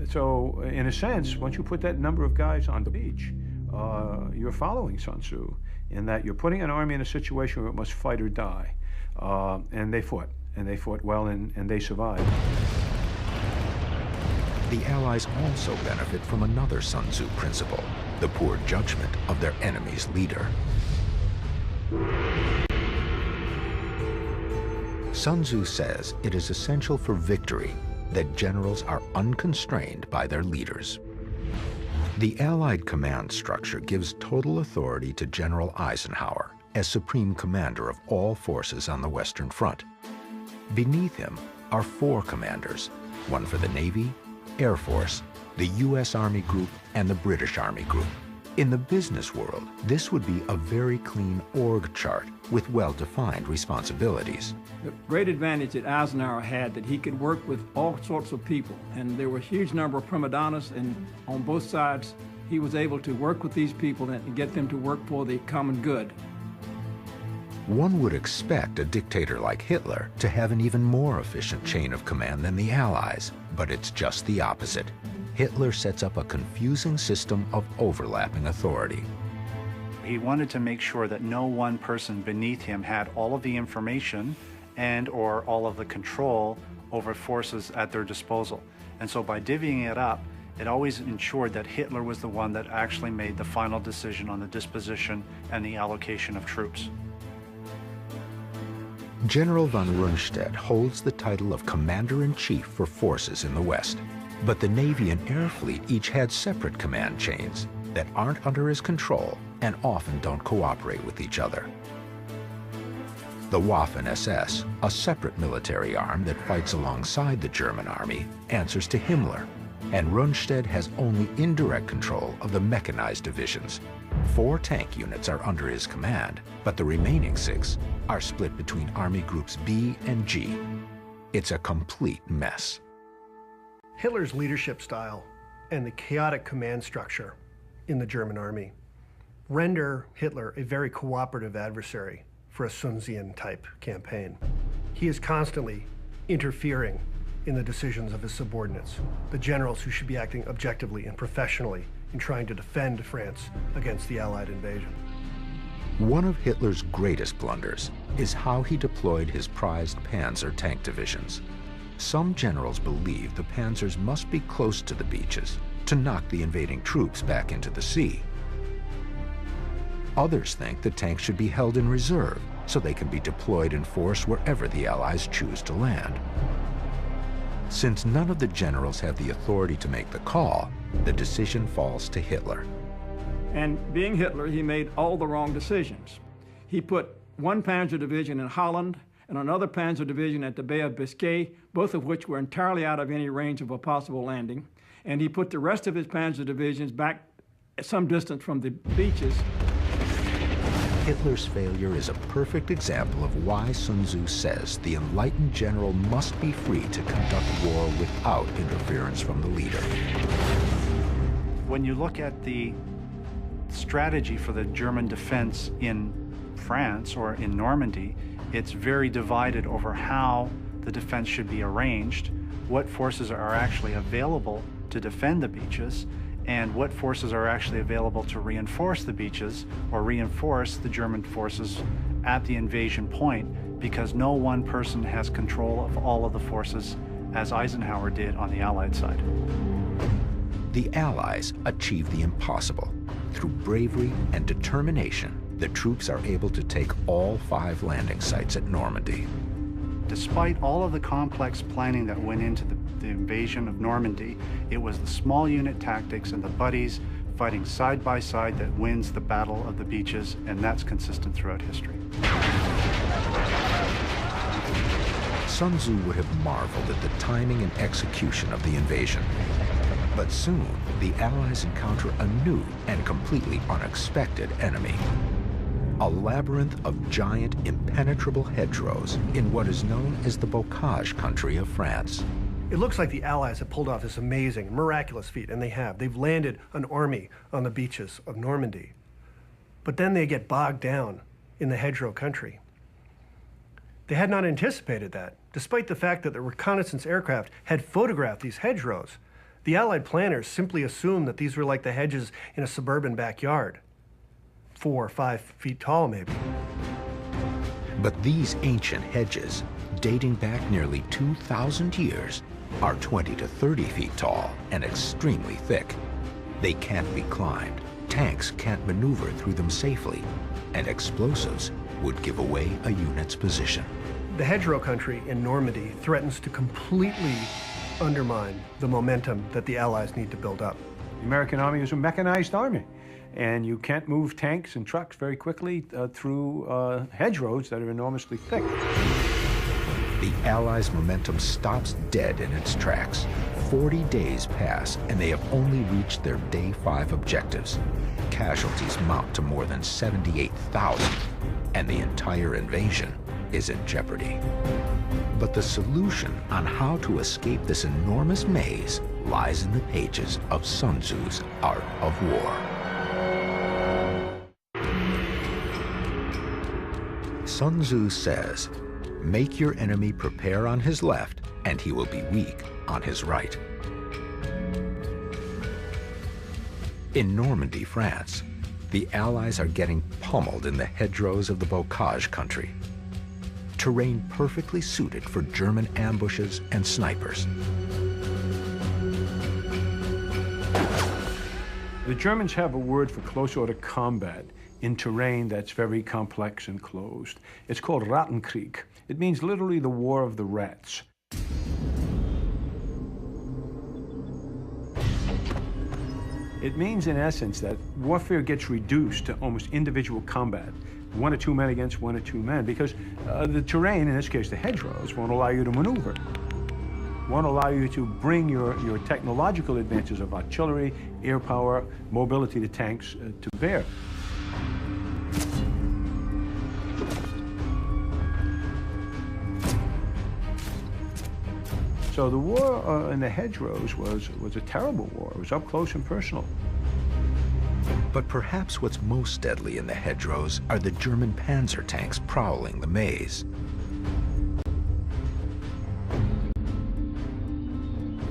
So in a sense, once you put that number of guys on the beach, you're following Sun Tzu in that you're putting an army in a situation where it must fight or die. And they fought well, and they survived. The Allies also benefit from another Sun Tzu principle, the poor judgment of their enemy's leader. Sun Tzu says it is essential for victory that generals are unconstrained by their leaders. The Allied command structure gives total authority to General Eisenhower as supreme commander of all forces on the Western Front. Beneath him are 4 commanders, one for the Navy, Air Force, the U.S. Army Group, and the British Army Group. In the business world, this would be a very clean org chart with well-defined responsibilities. The great advantage that Eisenhower had that he could work with all sorts of people, and there were a huge number of prima donnas, and on both sides, he was able to work with these people and get them to work for the common good. One would expect a dictator like Hitler to have an even more efficient chain of command than the Allies, but it's just the opposite. Hitler sets up a confusing system of overlapping authority. He wanted to make sure that no one person beneath him had all of the information and/or all of the control over forces at their disposal. And so by divvying it up, it always ensured that Hitler was the one that actually made the final decision on the disposition and the allocation of troops. General von Rundstedt holds the title of Commander-in-Chief for forces in the West. But the Navy and Air Fleet each had separate command chains that aren't under his control and often don't cooperate with each other. The Waffen-SS, a separate military arm that fights alongside the German army, answers to Himmler, and Rundstedt has only indirect control of the mechanized divisions. 4 tank units are under his command, but the remaining 6 are split between Army Groups B and G. It's a complete mess. Hitler's leadership style and the chaotic command structure in the German army render Hitler a very cooperative adversary for a Sun Tzu-type campaign. He is constantly interfering in the decisions of his subordinates, the generals who should be acting objectively and professionally in trying to defend France against the Allied invasion. One of Hitler's greatest blunders is how he deployed his prized Panzer tank divisions. Some generals believe the Panzers must be close to the beaches to knock the invading troops back into the sea. Others think the tanks should be held in reserve so they can be deployed in force wherever the Allies choose to land. Since none of the generals have the authority to make the call, the decision falls to Hitler. And being Hitler, he made all the wrong decisions. He put one Panzer division in Holland and another Panzer division at the Bay of Biscay, both of which were entirely out of any range of a possible landing. And he put the rest of his Panzer divisions back at some distance from the beaches. Hitler's failure is a perfect example of why Sun Tzu says the enlightened general must be free to conduct war without interference from the leader. When you look at the strategy for the German defense in France or in Normandy, it's very divided over how the defense should be arranged, what forces are actually available to defend the beaches, and what forces are actually available to reinforce the beaches or reinforce the German forces at the invasion point, because no one person has control of all of the forces, as Eisenhower did on the Allied side. The Allies achieve the impossible. Through bravery and determination, the troops are able to take all 5 landing sites at Normandy. Despite all of the complex planning that went into the invasion of Normandy, it was the small unit tactics and the buddies fighting side by side that wins the Battle of the Beaches, and that's consistent throughout history. Sun Tzu would have marveled at the timing and execution of the invasion. But soon, the Allies encounter a new and completely unexpected enemy. A labyrinth of giant, impenetrable hedgerows in what is known as the Bocage country of France. It looks like the Allies have pulled off this amazing, miraculous feat, and they have. They've landed an army on the beaches of Normandy. But then they get bogged down in the hedgerow country. They had not anticipated that, despite the fact that the reconnaissance aircraft had photographed these hedgerows. The Allied planners simply assumed that these were like the hedges in a suburban backyard, 4 or 5 feet tall maybe. But these ancient hedges, dating back nearly 2,000 years, are 20 to 30 feet tall and extremely thick. They can't be climbed, tanks can't maneuver through them safely, and explosives would give away a unit's position. The hedgerow country in Normandy threatens to completely undermine the momentum that the Allies need to build up. The American army is a mechanized army, and you can't move tanks and trucks very quickly through hedgerows that are enormously thick. The Allies' momentum stops dead in its tracks. 40 days pass, and they have only reached their Day 5 objectives. Casualties mount to more than 78,000, and the entire invasion is in jeopardy. But the solution on how to escape this enormous maze lies in the pages of Sun Tzu's Art of War. Sun Tzu says, "Make your enemy prepare on his left, and he will be weak on his right." In Normandy, France, the Allies are getting pummeled in the hedgerows of the Bocage country. Terrain perfectly suited for German ambushes and snipers. The Germans have a word for close order combat in terrain that's very complex and closed. It's called Rattenkrieg. It means literally the war of the rats. It means, in essence, that warfare gets reduced to almost individual combat. 1 or 2 men against 1 or 2 men, because the terrain, in this case the hedgerows, won't allow you to maneuver. Won't allow you to bring your technological advances of artillery, air power, mobility to tanks to bear. So the war in the hedgerows was a terrible war. It was up close and personal. But perhaps what's most deadly in the hedgerows are the German panzer tanks prowling the maze.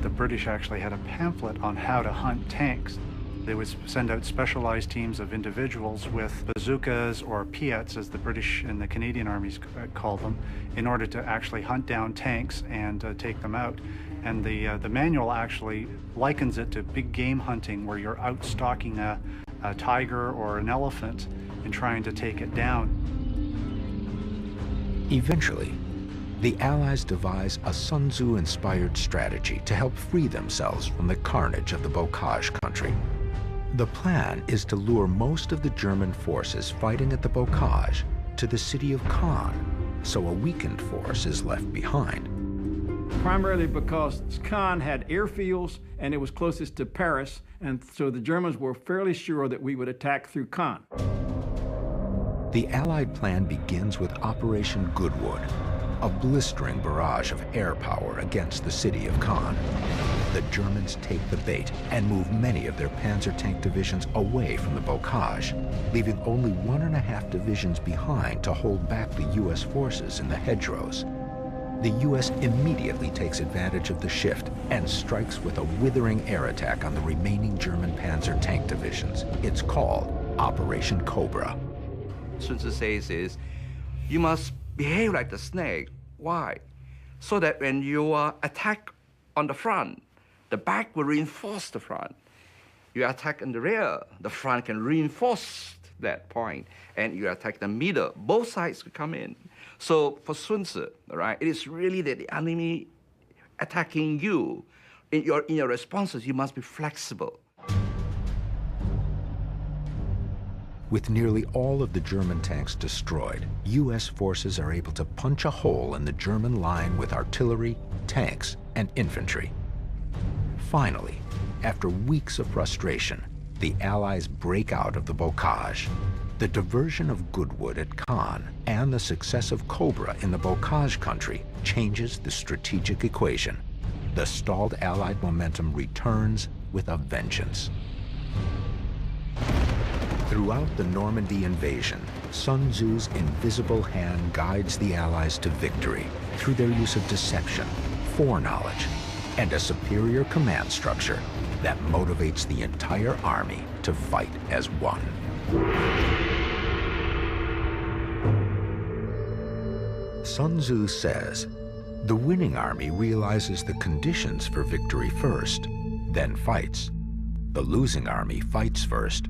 The British actually had a pamphlet on how to hunt tanks. They would send out specialized teams of individuals with bazookas or Piats, as the British and the Canadian armies call them, in order to actually hunt down tanks and take them out. And the manual actually likens it to big game hunting, where you're out stalking a tiger or an elephant and trying to take it down. Eventually, the Allies devise a Sun Tzu-inspired strategy to help free themselves from the carnage of the Bocage country. The plan is to lure most of the German forces fighting at the Bocage to the city of Caen, so a weakened force is left behind. Primarily because Caen had airfields and it was closest to Paris, and so the Germans were fairly sure that we would attack through Caen. The Allied plan begins with Operation Goodwood, a blistering barrage of air power against the city of Caen. The Germans take the bait and move many of their panzer tank divisions away from the Bocage, leaving only 1.5 divisions behind to hold back the U.S. forces in the hedgerows. The U.S. immediately takes advantage of the shift and strikes with a withering air attack on the remaining German panzer tank divisions. It's called Operation Cobra. Sun Tzu says is, you must behave like the snake. Why? So that when you attack on the front, the back will reinforce the front. You attack in the rear, the front can reinforce that point. And you attack the middle, both sides will come in. So for Sun Tzu, right, it is really that the enemy attacking you. In your responses, you must be flexible. With nearly all of the German tanks destroyed, U.S. forces are able to punch a hole in the German line with artillery, tanks, and infantry. Finally, after weeks of frustration, the Allies break out of the Bocage. The diversion of Goodwood at Caen and the success of Cobra in the Bocage country changes the strategic equation. The stalled Allied momentum returns with a vengeance. Throughout the Normandy invasion, Sun Tzu's invisible hand guides the Allies to victory through their use of deception, foreknowledge, and a superior command structure that motivates the entire army to fight as one. Sun Tzu says, the winning army realizes the conditions for victory first, then fights. The losing army fights first,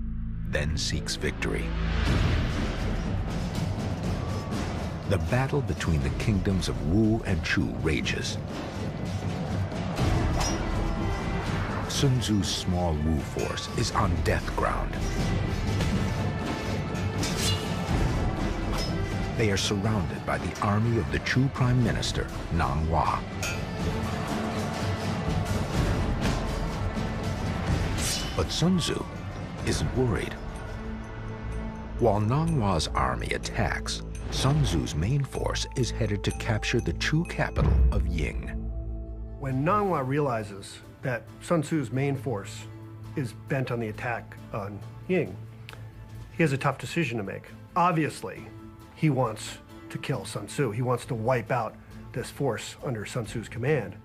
then seeks victory. The battle between the kingdoms of Wu and Chu rages. Sun Tzu's small Wu force is on death ground. They are surrounded by the army of the Chu Prime Minister, Nang Hua. But Sun Tzu isn't worried. While Nang Hua's army attacks, Sun Tzu's main force is headed to capture the Chu capital of Ying. When Nang Hua realizes that Sun Tzu's main force is bent on the attack on Ying, he has a tough decision to make. Obviously, he wants to kill Sun Tzu. He wants to wipe out this force under Sun Tzu's command.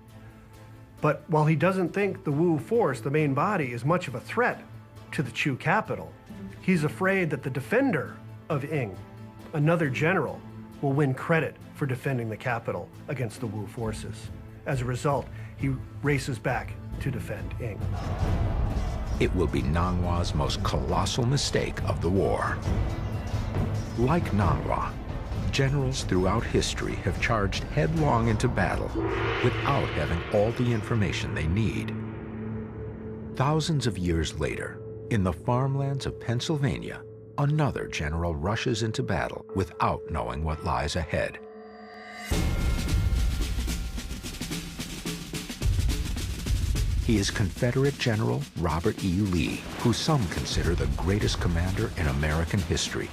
But while he doesn't think the Wu force, the main body, is much of a threat to the Chu capital, he's afraid that the defender of Ying, another general, will win credit for defending the capital against the Wu forces. As a result, he races back to defend Ying. It will be Nang Hua's most colossal mistake of the war. Like Nang Hua, generals throughout history have charged headlong into battle without having all the information they need. Thousands of years later, in the farmlands of Pennsylvania, another general rushes into battle without knowing what lies ahead. He is Confederate General Robert E. Lee, who some consider the greatest commander in American history.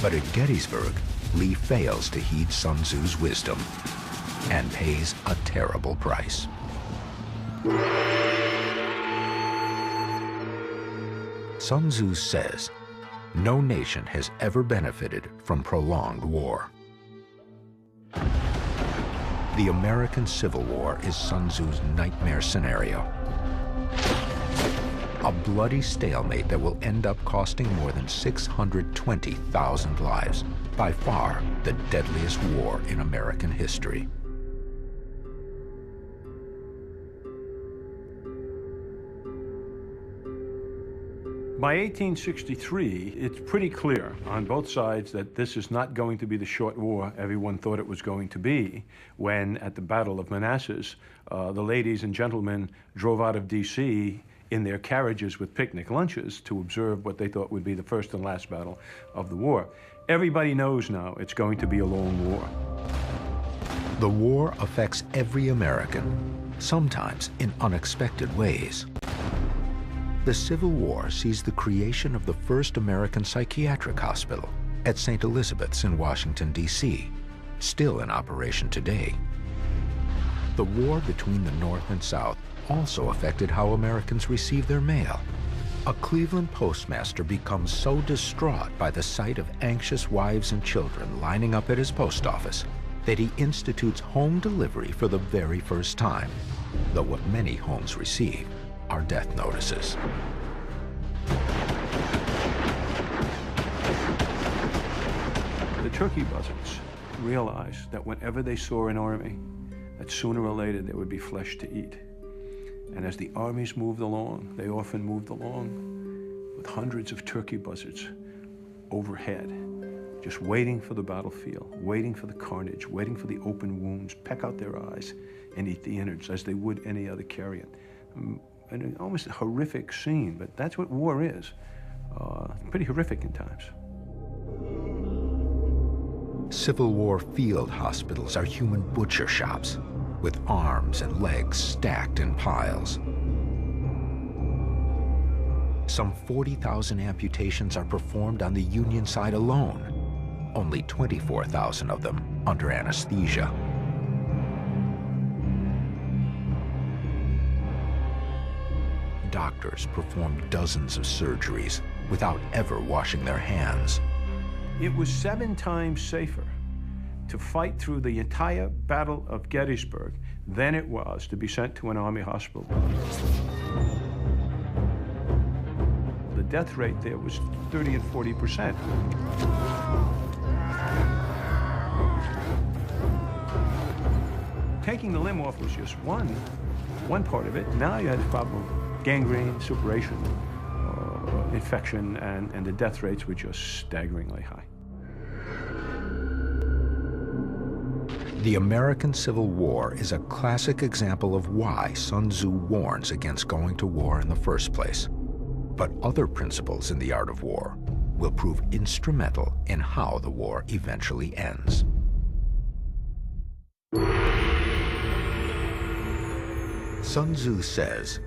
But at Gettysburg, Lee fails to heed Sun Tzu's wisdom and pays a terrible price. Sun Tzu says, no nation has ever benefited from prolonged war. The American Civil War is Sun Tzu's nightmare scenario. A bloody stalemate that will end up costing more than 620,000 lives, by far the deadliest war in American history. By 1863, it's pretty clear on both sides that this is not going to be the short war everyone thought it was going to be when, at the Battle of Manassas, the ladies and gentlemen drove out of D.C. in their carriages with picnic lunches to observe what they thought would be the first and last battle of the war. Everybody knows now it's going to be a long war. The war affects every American, sometimes in unexpected ways. The Civil War sees the creation of the first American psychiatric hospital at St. Elizabeth's in Washington, D.C., still in operation today. The war between the North and South also affected how Americans receive their mail. A Cleveland postmaster becomes so distraught by the sight of anxious wives and children lining up at his post office that he institutes home delivery for the very first time, though what many homes receive are death notices. The turkey buzzards realized that whenever they saw an army, that sooner or later there would be flesh to eat. And as the armies moved along, they often moved along with hundreds of turkey buzzards overhead, just waiting for the battlefield, waiting for the carnage, waiting for the open wounds, peck out their eyes, and eat the innards as they would any other carrion. An almost horrific scene, but that's what war is. Pretty horrific in times. Civil War field hospitals are human butcher shops with arms and legs stacked in piles. Some 40,000 amputations are performed on the Union side alone, only 24,000 of them under anesthesia. Doctors perform dozens of surgeries, without ever washing their hands. It was 7 times safer to fight through the entire Battle of Gettysburg than it was to be sent to an Army hospital. The death rate there was 30 and 40%. Taking the limb off was just one part of it. Now you had the problem of gangrene, suppuration, infection, and the death rates were just staggeringly high. The American Civil War is a classic example of why Sun Tzu warns against going to war in the first place. But other principles in the art of war will prove instrumental in how the war eventually ends. Sun Tzu says,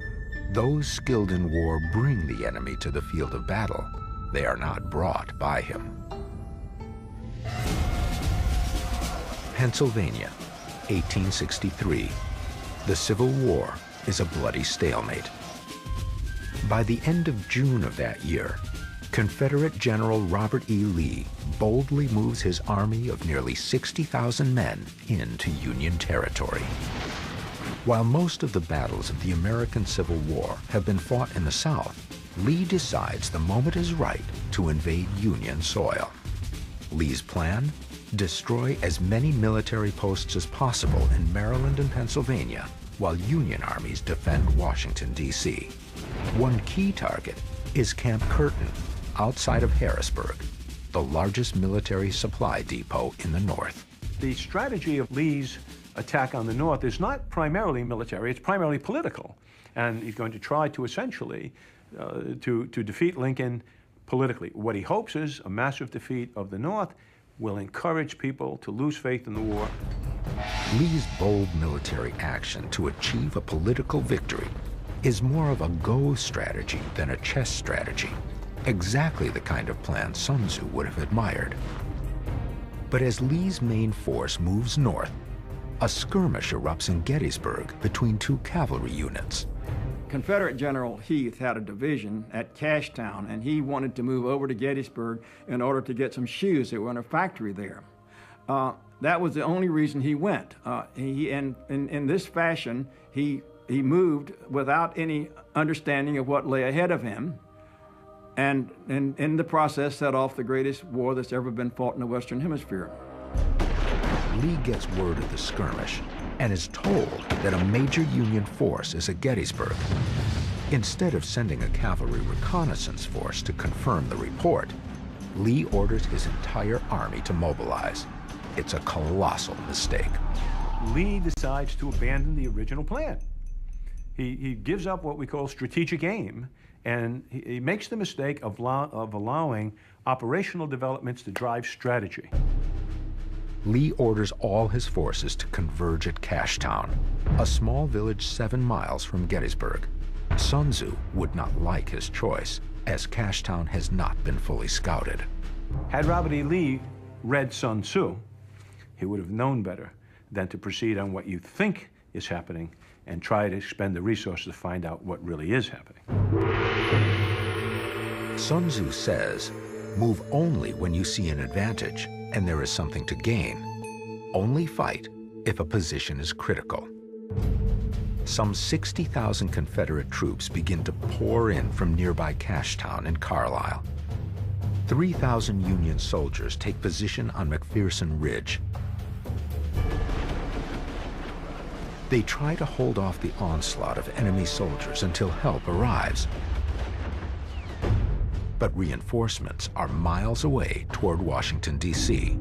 "Those skilled in war bring the enemy to the field of battle. They are not brought by him." Pennsylvania, 1863. The Civil War is a bloody stalemate. By the end of June of that year, Confederate General Robert E. Lee boldly moves his army of nearly 60,000 men into Union territory. While most of the battles of the American Civil War have been fought in the South, Lee decides the moment is right to invade Union soil. Lee's plan? Destroy as many military posts as possible in Maryland and Pennsylvania while Union armies defend Washington, D.C. One key target is Camp Curtin, outside of Harrisburg, the largest military supply depot in the North. The strategy of Lee's attack on the North is not primarily military, it's primarily political. And he's going to try to essentially to defeat Lincoln politically. What he hopes is a massive defeat of the North will encourage people to lose faith in the war. Lee's bold military action to achieve a political victory is more of a go strategy than a chess strategy, exactly the kind of plan Sun Tzu would have admired. But as Lee's main force moves north, a skirmish erupts in Gettysburg between 2 cavalry units. Confederate General Heath had a division at Cashtown, and he wanted to move over to Gettysburg in order to get some shoes that were in a factory there. That was the only reason he went. In this fashion, he moved without any understanding of what lay ahead of him, and in the process set off the greatest war that's ever been fought in the Western Hemisphere. Lee gets word of the skirmish and is told that a major Union force is at Gettysburg. Instead of sending a cavalry reconnaissance force to confirm the report, Lee orders his entire army to mobilize. It's a colossal mistake. Lee decides to abandon the original plan. He gives up what we call strategic aim, and he makes the mistake of allowing operational developments to drive strategy. Lee orders all his forces to converge at Cashtown, a small village 7 miles from Gettysburg. Sun Tzu would not like his choice, as Cashtown has not been fully scouted. Had Robert E. Lee read Sun Tzu, he would have known better than to proceed on what you think is happening and try to spend the resources to find out what really is happening. Sun Tzu says, "Move only when you see an advantage and there is something to gain. Only fight if a position is critical." Some 60,000 Confederate troops begin to pour in from nearby Cashtown and Carlisle. 3,000 Union soldiers take position on McPherson Ridge. They try to hold off the onslaught of enemy soldiers until help arrives. But reinforcements are miles away toward Washington, D.C.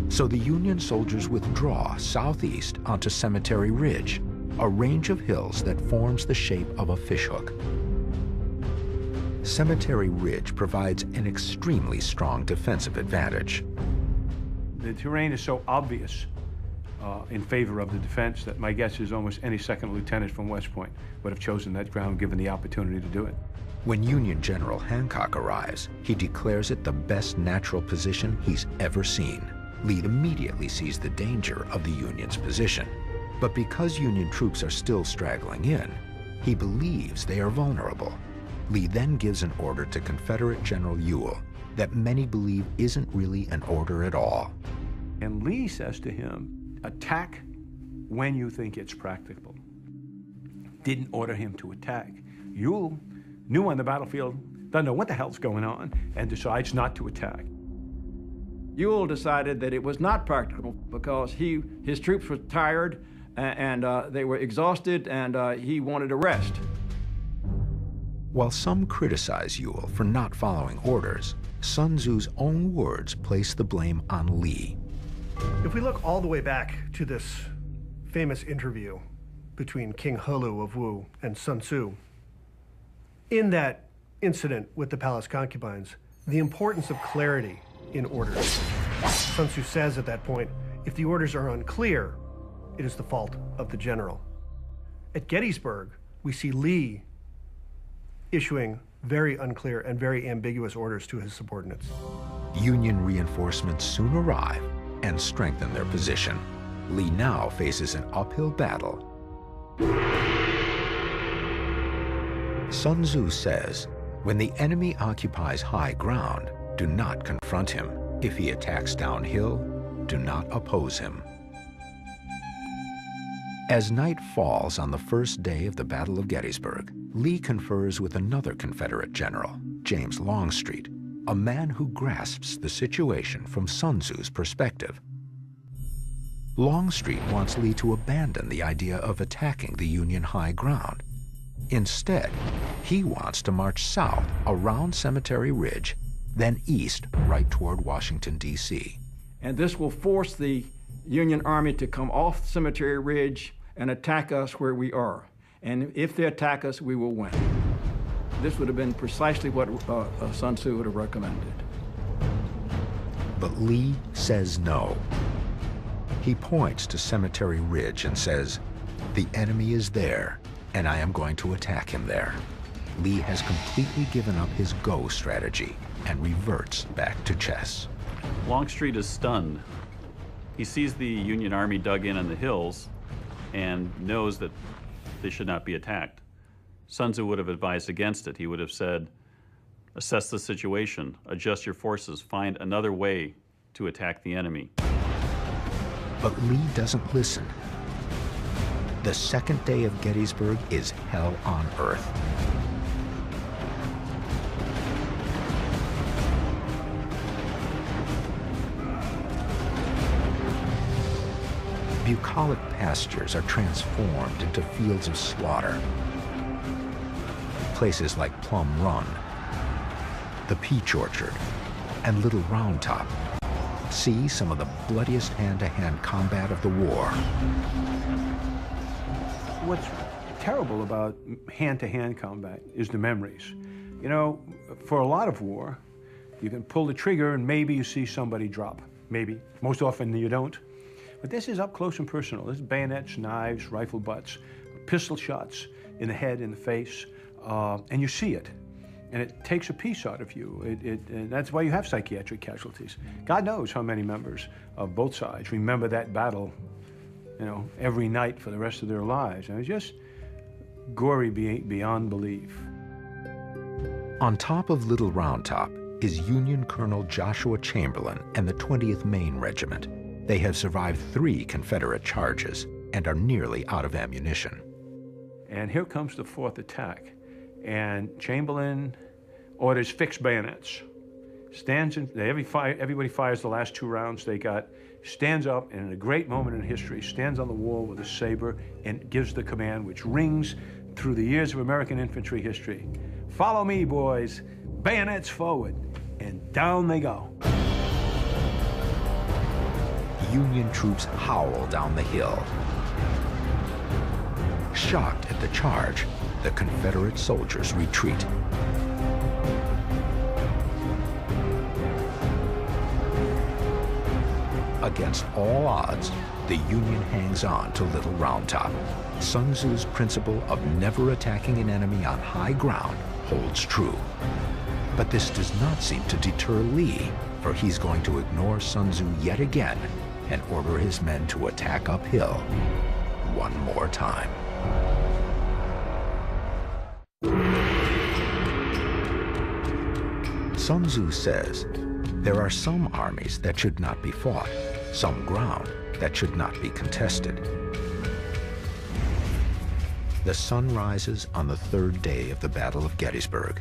So the Union soldiers withdraw southeast onto Cemetery Ridge, a range of hills that forms the shape of a fishhook. Cemetery Ridge provides an extremely strong defensive advantage. The terrain is so obvious in favor of the defense that my guess is almost any second lieutenant from West Point would have chosen that ground given the opportunity to do it. When Union General Hancock arrives, he declares it the best natural position he's ever seen. Lee immediately sees the danger of the Union's position. But because Union troops are still straggling in, he believes they are vulnerable. Lee then gives an order to Confederate General Ewell that many believe isn't really an order at all. And Lee says to him, attack when you think it's practicable. Didn't order him to attack. Ewell, new on the battlefield, doesn't know what the hell's going on, and decides not to attack. Ewell decided that it was not practical because his troops were tired and they were exhausted, and he wanted a rest. While some criticize Ewell for not following orders, Sun Tzu's own words place the blame on Lee. If we look all the way back to this famous interview between King Helu of Wu and Sun Tzu, in that incident with the palace concubines, the importance of clarity in orders. Sun Tzu says at that point, if the orders are unclear, it is the fault of the general. At Gettysburg, we see Lee issuing very unclear and very ambiguous orders to his subordinates. Union reinforcements soon arrive and strengthen their position. Lee now faces an uphill battle. Sun Tzu says, when the enemy occupies high ground, do not confront him. If he attacks downhill, do not oppose him. As night falls on the first day of the Battle of Gettysburg, Lee confers with another Confederate general, James Longstreet, a man who grasps the situation from Sun Tzu's perspective. Longstreet wants Lee to abandon the idea of attacking the Union high ground. Instead, he wants to march south around Cemetery Ridge, then east right toward Washington, D.C. And this will force the Union Army to come off Cemetery Ridge and attack us where we are. And if they attack us, we will win. This would have been precisely what Sun Tzu would have recommended. But Lee says no. He points to Cemetery Ridge and says, the enemy is there, and I am going to attack him there. Lee has completely given up his go strategy and reverts back to chess. Longstreet is stunned. He sees the Union Army dug in on the hills and knows that they should not be attacked. Sun Tzu would have advised against it. He would have said, assess the situation, adjust your forces, find another way to attack the enemy. But Lee doesn't listen. The second day of Gettysburg is hell on earth. Bucolic pastures are transformed into fields of slaughter. Places like Plum Run, the Peach Orchard, and Little Round Top see some of the bloodiest hand-to-hand combat of the war. What's terrible about hand-to-hand combat is the memories. You know, for a lot of war, you can pull the trigger and maybe you see somebody drop. Maybe. Most often you don't. But this is up close and personal. This is bayonets, knives, rifle butts, pistol shots in the head, in the face, and you see it. And it takes a piece out of you. And that's why you have psychiatric casualties. God knows how many members of both sides remember that battle, you know, every night for the rest of their lives. And it's just gory beyond belief. On top of Little Round Top is Union Colonel Joshua Chamberlain and the 20th Maine Regiment. They have survived 3 Confederate charges and are nearly out of ammunition. And here comes the 4th attack. And Chamberlain orders fixed bayonets. Stands in, everybody fires the last 2 rounds they got, stands up, and in a great moment in history, stands on the wall with a saber and gives the command, which rings through the years of American infantry history. Follow me, boys. Bayonets forward. And down they go. Union troops howl down the hill. Shocked at the charge, the Confederate soldiers retreat. Against all odds, the Union hangs on to Little Round Top. Sun Tzu's principle of never attacking an enemy on high ground holds true. But this does not seem to deter Lee, for he's going to ignore Sun Tzu yet again and order his men to attack uphill one more time. Sun Tzu says, there are some armies that should not be fought, some ground that should not be contested. The sun rises on the third day of the Battle of Gettysburg.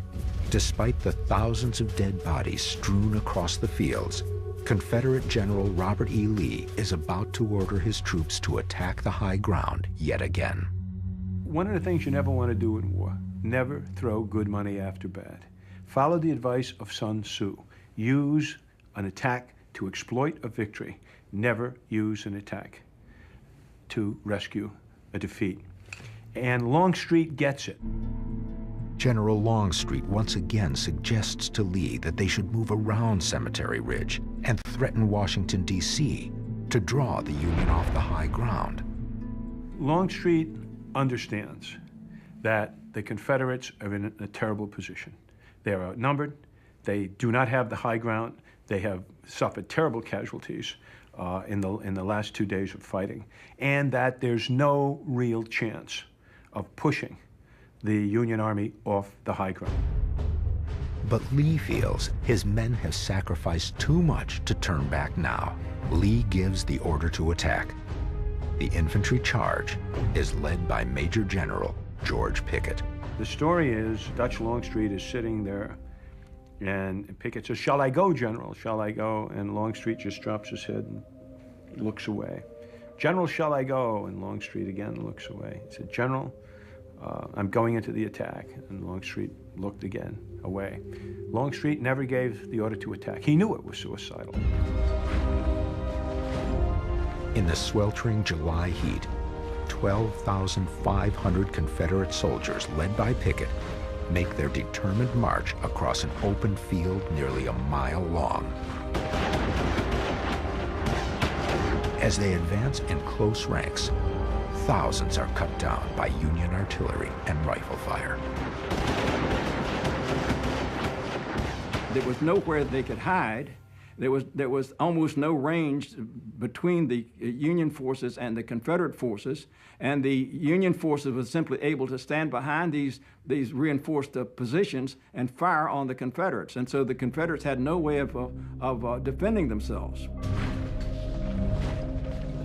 Despite the thousands of dead bodies strewn across the fields, Confederate General Robert E. Lee is about to order his troops to attack the high ground yet again. One of the things you never want to do in war, never throw good money after bad. Follow the advice of Sun Tzu. Use an attack to exploit a victory. Never use an attack to rescue a defeat. And Longstreet gets it. General Longstreet once again suggests to Lee that they should move around Cemetery Ridge and threaten Washington, D.C. to draw the Union off the high ground. Longstreet understands that the Confederates are in a terrible position. They are outnumbered. They do not have the high ground. They have suffered terrible casualties in the last 2 days of fighting, and that there's no real chance of pushing the Union Army off the high ground. But Lee feels his men have sacrificed too much to turn back now. Lee gives the order to attack. The infantry charge is led by Major General George Pickett. The story is Dutch Longstreet is sitting there, and Pickett says, "Shall I go, General? Shall I go?" And Longstreet just drops his head and looks away. "General, shall I go?" And Longstreet again looks away. He said, "General, I'm going into the attack." And Longstreet looked again away. Longstreet never gave the order to attack. He knew it was suicidal. In the sweltering July heat, 12,500 Confederate soldiers, led by Pickett, make their determined march across an open field nearly a mile long. As they advance in close ranks, thousands are cut down by Union artillery and rifle fire. There was nowhere they could hide. There was almost no range between the Union forces and the Confederate forces, and the Union forces were simply able to stand behind these reinforced positions and fire on the Confederates. And so the Confederates had no way of defending themselves.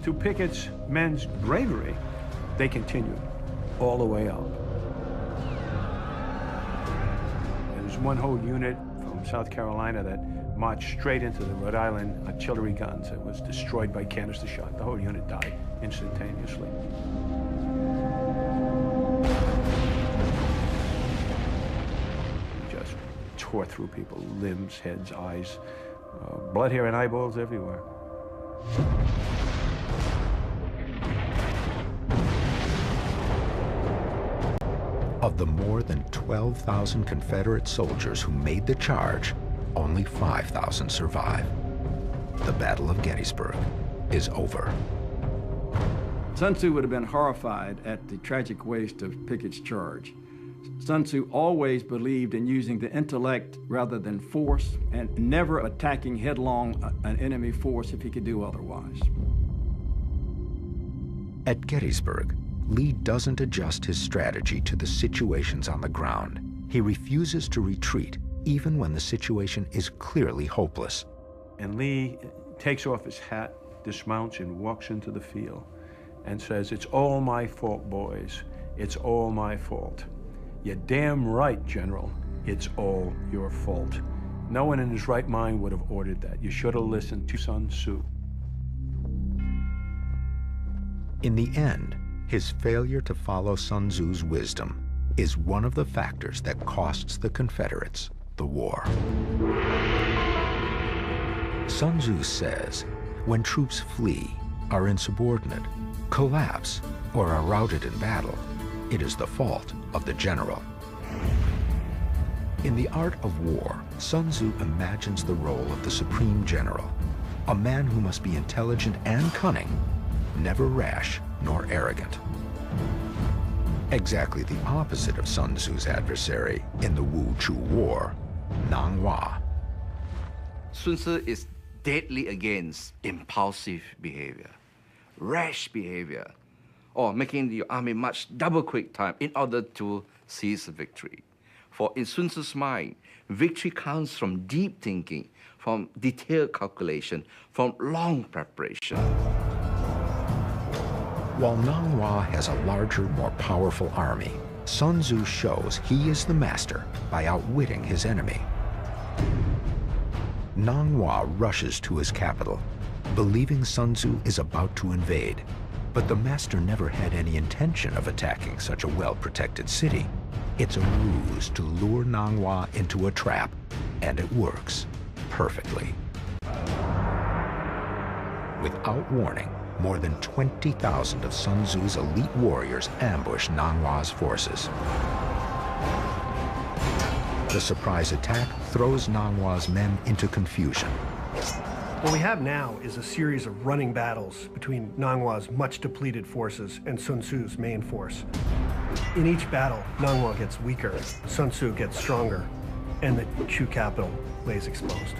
To Pickett's men's bravery, they continued all the way up. And there's one whole unit from South Carolina that marched straight into the Rhode Island artillery guns. It was destroyed by canister shot. The whole unit died instantaneously. Just tore through people, limbs, heads, eyes, blood, hair, and eyeballs everywhere. Of the more than 12,000 Confederate soldiers who made the charge, only 5,000 survive. The Battle of Gettysburg is over. Sun Tzu would have been horrified at the tragic waste of Pickett's charge. Sun Tzu always believed in using the intellect rather than force, and never attacking headlong an enemy force if he could do otherwise. At Gettysburg, Lee doesn't adjust his strategy to the situations on the ground. He refuses to retreat, even when the situation is clearly hopeless. And Lee takes off his hat, dismounts, and walks into the field and says, "It's all my fault, boys. It's all my fault." "You're damn right, General. It's all your fault. No one in his right mind would have ordered that. You should have listened to Sun Tzu." In the end, his failure to follow Sun Tzu's wisdom is one of the factors that costs the Confederates the war. Sun Tzu says, when troops flee, are insubordinate, collapse, or are routed in battle, it is the fault of the general. In The Art of War, Sun Tzu imagines the role of the supreme general, a man who must be intelligent and cunning, never rash nor arrogant. Exactly the opposite of Sun Tzu's adversary in the Wu Chu War, Nang Hua. Sun Tzu is deadly against impulsive behavior, rash behavior, or making the army march double quick time in order to seize the victory. For in Sun Tzu's mind, victory comes from deep thinking, from detailed calculation, from long preparation. While Nang Hua has a larger, more powerful army, Sun Tzu shows he is the master by outwitting his enemy. Nang Hua rushes to his capital, believing Sun Tzu is about to invade. But the master never had any intention of attacking such a well-protected city. It's a ruse to lure Nang Hua into a trap, and it works perfectly. Without warning, more than 20,000 of Sun Tzu's elite warriors ambush Nang Hua's forces. The surprise attack throws Nang Hua's men into confusion. What we have now is a series of running battles between Nang Hua's much depleted forces and Sun Tzu's main force. In each battle, Nang Hua gets weaker, Sun Tzu gets stronger, and the Chu capital lays exposed.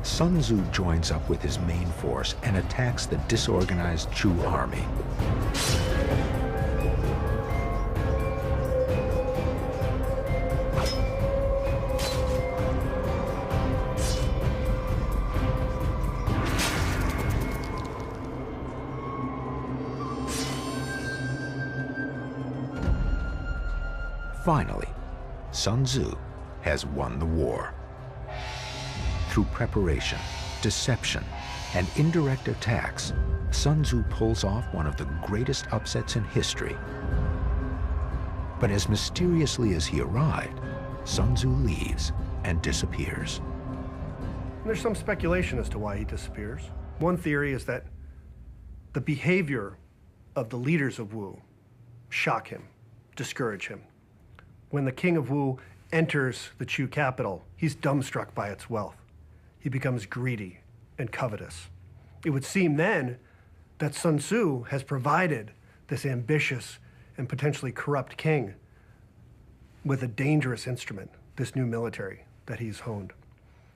Sun Tzu joins up with his main force and attacks the disorganized Chu army. Finally, Sun Tzu has won the war. Through preparation, deception, and indirect attacks, Sun Tzu pulls off one of the greatest upsets in history. But as mysteriously as he arrived, Sun Tzu leaves and disappears. There's some speculation as to why he disappears. One theory is that the behavior of the leaders of Wu shock him, discourage him. When the king of Wu enters the Chu capital, he's dumbstruck by its wealth. He becomes greedy and covetous. It would seem then that Sun Tzu has provided this ambitious and potentially corrupt king with a dangerous instrument, this new military that he's honed.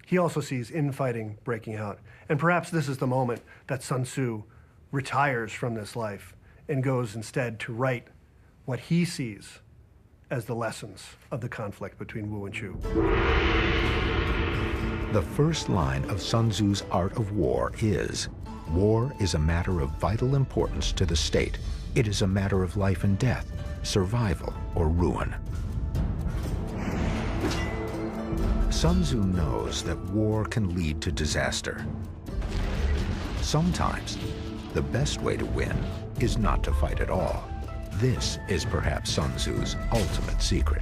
He also sees infighting breaking out, and perhaps this is the moment that Sun Tzu retires from this life and goes instead to write what he sees as the lessons of the conflict between Wu and Chu. The first line of Sun Tzu's Art of War is, "War is a matter of vital importance to the state. It is a matter of life and death, survival or ruin." Sun Tzu knows that war can lead to disaster. Sometimes, the best way to win is not to fight at all. This is perhaps Sun Tzu's ultimate secret.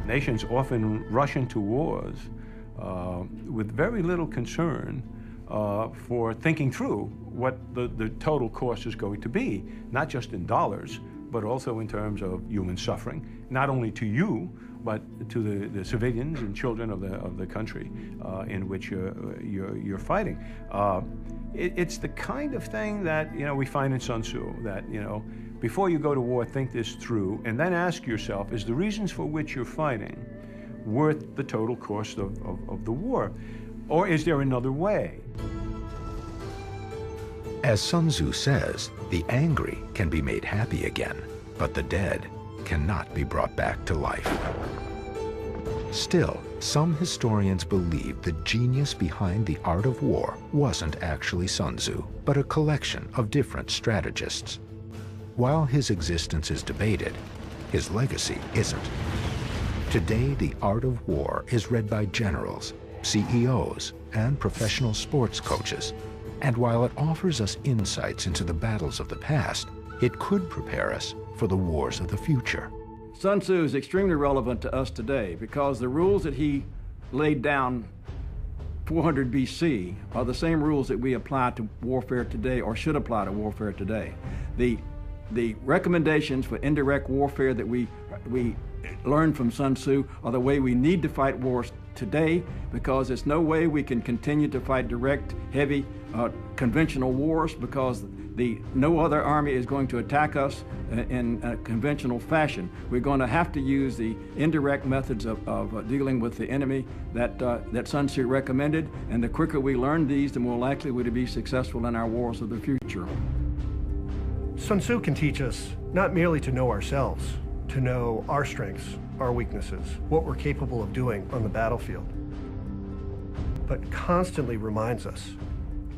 Nations often rush into wars with very little concern for thinking through what the total cost is going to be, not just in dollars, but also in terms of human suffering, not only to you, but to the civilians and children of the country in which you're fighting. It's the kind of thing that we find in Sun Tzu, that before you go to war, think this through, and then ask yourself, is the reasons for which you're fighting worth the total cost of the war? Or is there another way? As Sun Tzu says, the angry can be made happy again, but the dead cannot be brought back to life. Still, some historians believe the genius behind the art of war wasn't actually Sun Tzu, but a collection of different strategists. While his existence is debated, his legacy isn't. Today, the art of war is read by generals, CEOs, and professional sports coaches. And while it offers us insights into the battles of the past, it could prepare us for the wars of the future. Sun Tzu is extremely relevant to us today because the rules that he laid down 400 BC are the same rules that we apply to warfare today, or should apply to warfare today. The recommendations for indirect warfare that we learned from Sun Tzu are the way we need to fight wars today, because there's no way we can continue to fight direct, heavy, conventional wars, because no other army is going to attack us in a conventional fashion. We're going to have to use the indirect methods of dealing with the enemy that Sun Tzu recommended, and the quicker we learn these, the more likely we're to be successful in our wars of the future. Sun Tzu can teach us not merely to know ourselves, to know our strengths, our weaknesses, what we're capable of doing on the battlefield, but constantly reminds us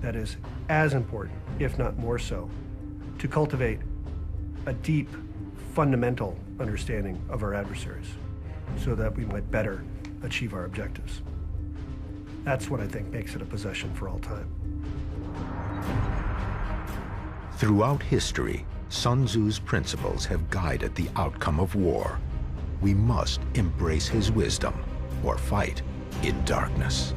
that is as important, if not more so, to cultivate a deep, fundamental understanding of our adversaries so that we might better achieve our objectives. That's what I think makes it a possession for all time. Throughout history, Sun Tzu's principles have guided the outcome of war. We must embrace his wisdom or fight in darkness.